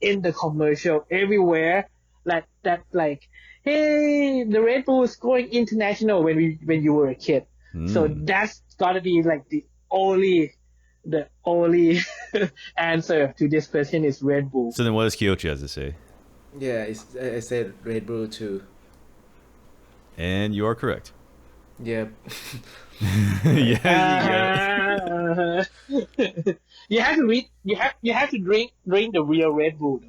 in the commercial everywhere. Like that. Like, hey, the Red Bull is going international when you were a kid. So that's gotta be like the only answer to this question is Red Bull. So then what does Kiyochii has to say? Yeah, I said Red Bull too. And you are correct. Yep. Yeah. You have to read. You have to drink the real Red Bull.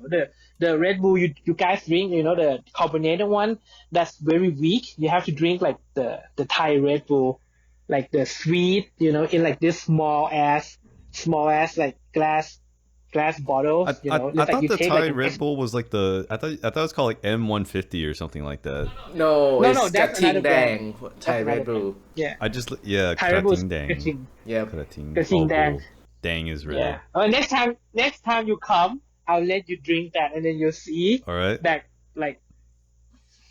The Red Bull you guys drink, the carbonated one. That's very weak. You have to drink like the Thai Red Bull, like the sweet, in like this small ass like glass bottle. I It's thought like you the take Thai like Red Bull was like I thought it was called like M150 or something like that. No, No, it's that's Kating another brand. Dang Thai That's Red another Bull. Yeah. Thai Thai Red Bull is Krating Dang. Kating. Yep. Krating. Kating Dang. Cool. Dang is red. Yeah. Next time you come, I'll let you drink that, and then you'll see All right. that like.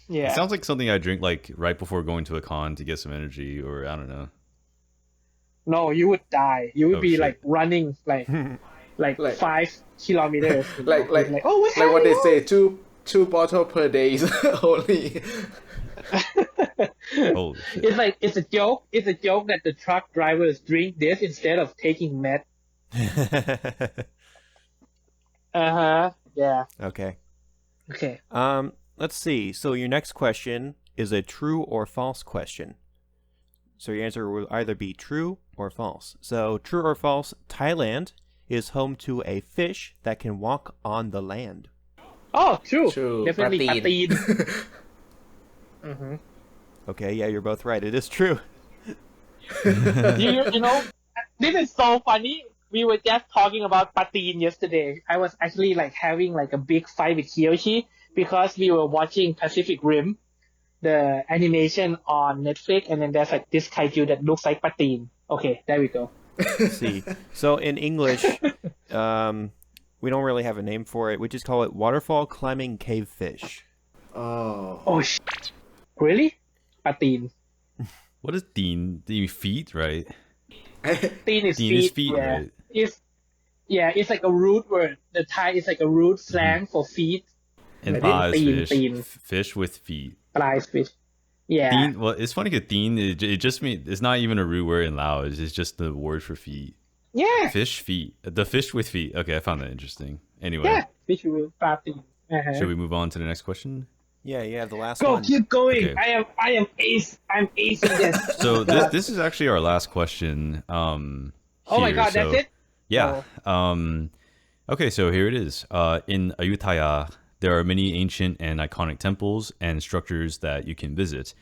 Yeah. It sounds like something I drink like right before going to a con to get some energy, or I don't know. No, you would die. You would Oh, be shit. like running like Like- 5 kilometers. Like oh, what's like what they happening? say, two bottle per day only. Holy shit. It's a joke. It's a joke that the truck drivers drink this instead of taking meth. Yeah. Okay. Okay. Let's see. So your next question is a true or false question. So your answer will either be true or false. So true or false, Thailand is home to a fish that can walk on the land. Oh, true. True. Definitely Patin. Mm-hmm. Okay, yeah, you're both right. It is true. you know, this is so funny. We were just talking about patin yesterday. I was actually like having like a big fight with Kiyochii because we were watching Pacific Rim, the animation on Netflix, and then there's like this kaiju that looks like patin. Okay, there we go. Let's see. So in English, we don't really have a name for it. We just call it waterfall climbing cave fish. Oh. Oh, really? Patin. What is Dean? The feet, right? Patin is Dean is feet. feet, Yeah. right? It's like a root word. The Thai is like a root slang for feet. And Like pa is Dean, fish. Dean. Fish with feet. Flies fish. Yeah. Dean, well, it's funny because Dean, it just means it's not even a root word in Lao. It's just the word for feet. Yeah. Fish feet. The fish with feet. Okay, I found that interesting. Anyway, Yeah. Fish with patin. should we move on to the next question? Yeah, the last Go, one. keep going. Okay. I am ace. I'm acing this. So this is actually our last question. Oh my here, god, so- that's it? Yeah. Okay, so here it is. In Ayutthaya, there are many ancient and iconic temples and structures that you can visit.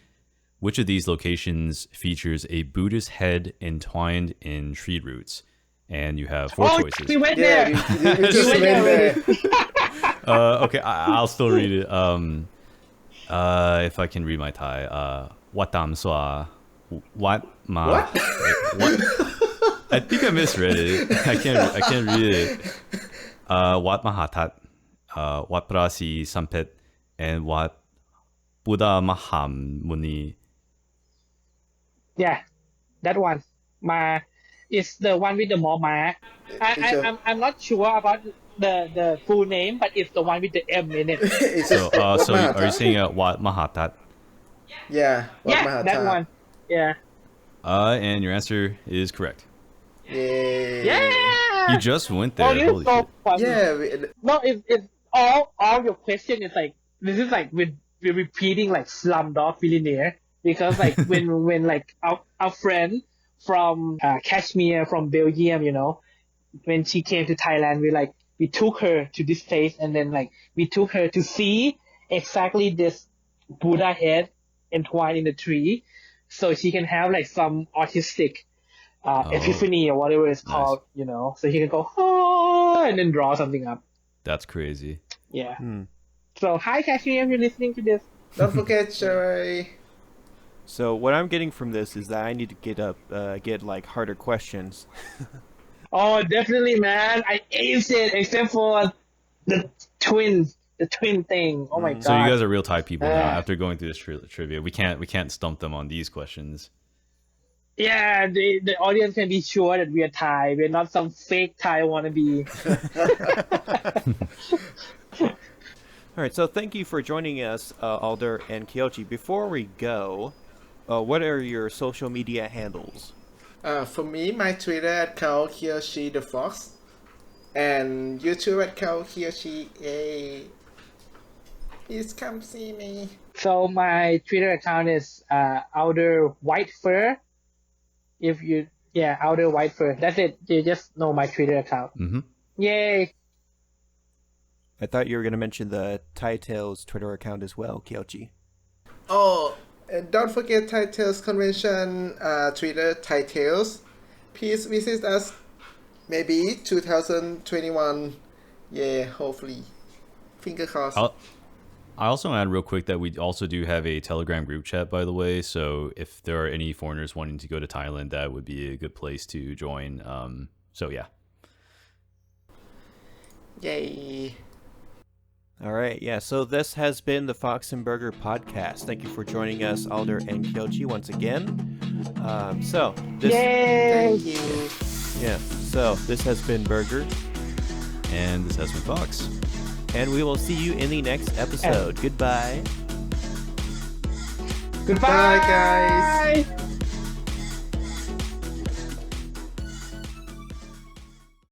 Which of these locations features a Buddhist head entwined in tree roots? And you have four choices. We went Yeah, there. we just went went there there. Okay, I'll still read it. If I can read my Thai. Wat tam swa, wat ma. What? Wait, what? I think I misread it. I can't read it. Wat mahatat, wat prasi sampet, and wat Buddha Maham Muni. Yeah, that one. It's the one with the ma. I'm not sure about the full name, but it's the one with the M in it. It's So, just so are you saying Wat Mahatat? Yeah. Wat Yeah, Mahata. that one. Yeah. And your answer is correct. Yay. Yeah. You just went there. Oh, this Holy is so shit. funny. Yeah. No, it's all your question is like this is like we're repeating like Slumdog Millionaire because like when like our friend from Kashmir from Belgium, when she came to Thailand, we like we took her to this place, and then like we took her to see exactly this Buddha head entwined in the tree, so she can have like some autistic epiphany or whatever it's called, you know. So she can go oh, and then draw something up. That's crazy. Yeah. So hi Cassie, if you're listening to this. Don't forget, Sherry. So what I'm getting from this is that I need to get like harder questions. Oh, definitely, man. I aced it, except for the twin thing. Oh my god. So you guys are real Thai people now. After going through this trivia, we can't stump them on these questions. Yeah, the audience can be sure that we are Thai. We're not some fake Thai wannabe. All right, so thank you for joining us, Aulder and Kiyochii. Before we go, what are your social media handles? For me, my Twitter account Kiyochii the Fox, and YouTube account Kiyochii. Please come see me. So my Twitter account is Aulder White Fur. Aulder White Fur. That's it. You just know my Twitter account. Yay! I thought you were going to mention the Thaitails Twitter account as well, Kiyochii. Oh, and don't forget Thaitails Convention Twitter, Thaitails. Please visit us maybe 2021. Yeah, hopefully. Finger crossed. I also add real quick that we also do have a Telegram group chat, by the way. So if there are any foreigners wanting to go to Thailand, that would be a good place to join. So yeah. Yay. All right, yeah, so this has been the Fox and Burger podcast. Thank you for joining us, Aulder and Kiyochii, once again. Yay! Thank you. Yeah, so this has been Burger. And this has been Fox. And we will see you in the next episode. Goodbye. Goodbye, Bye, guys.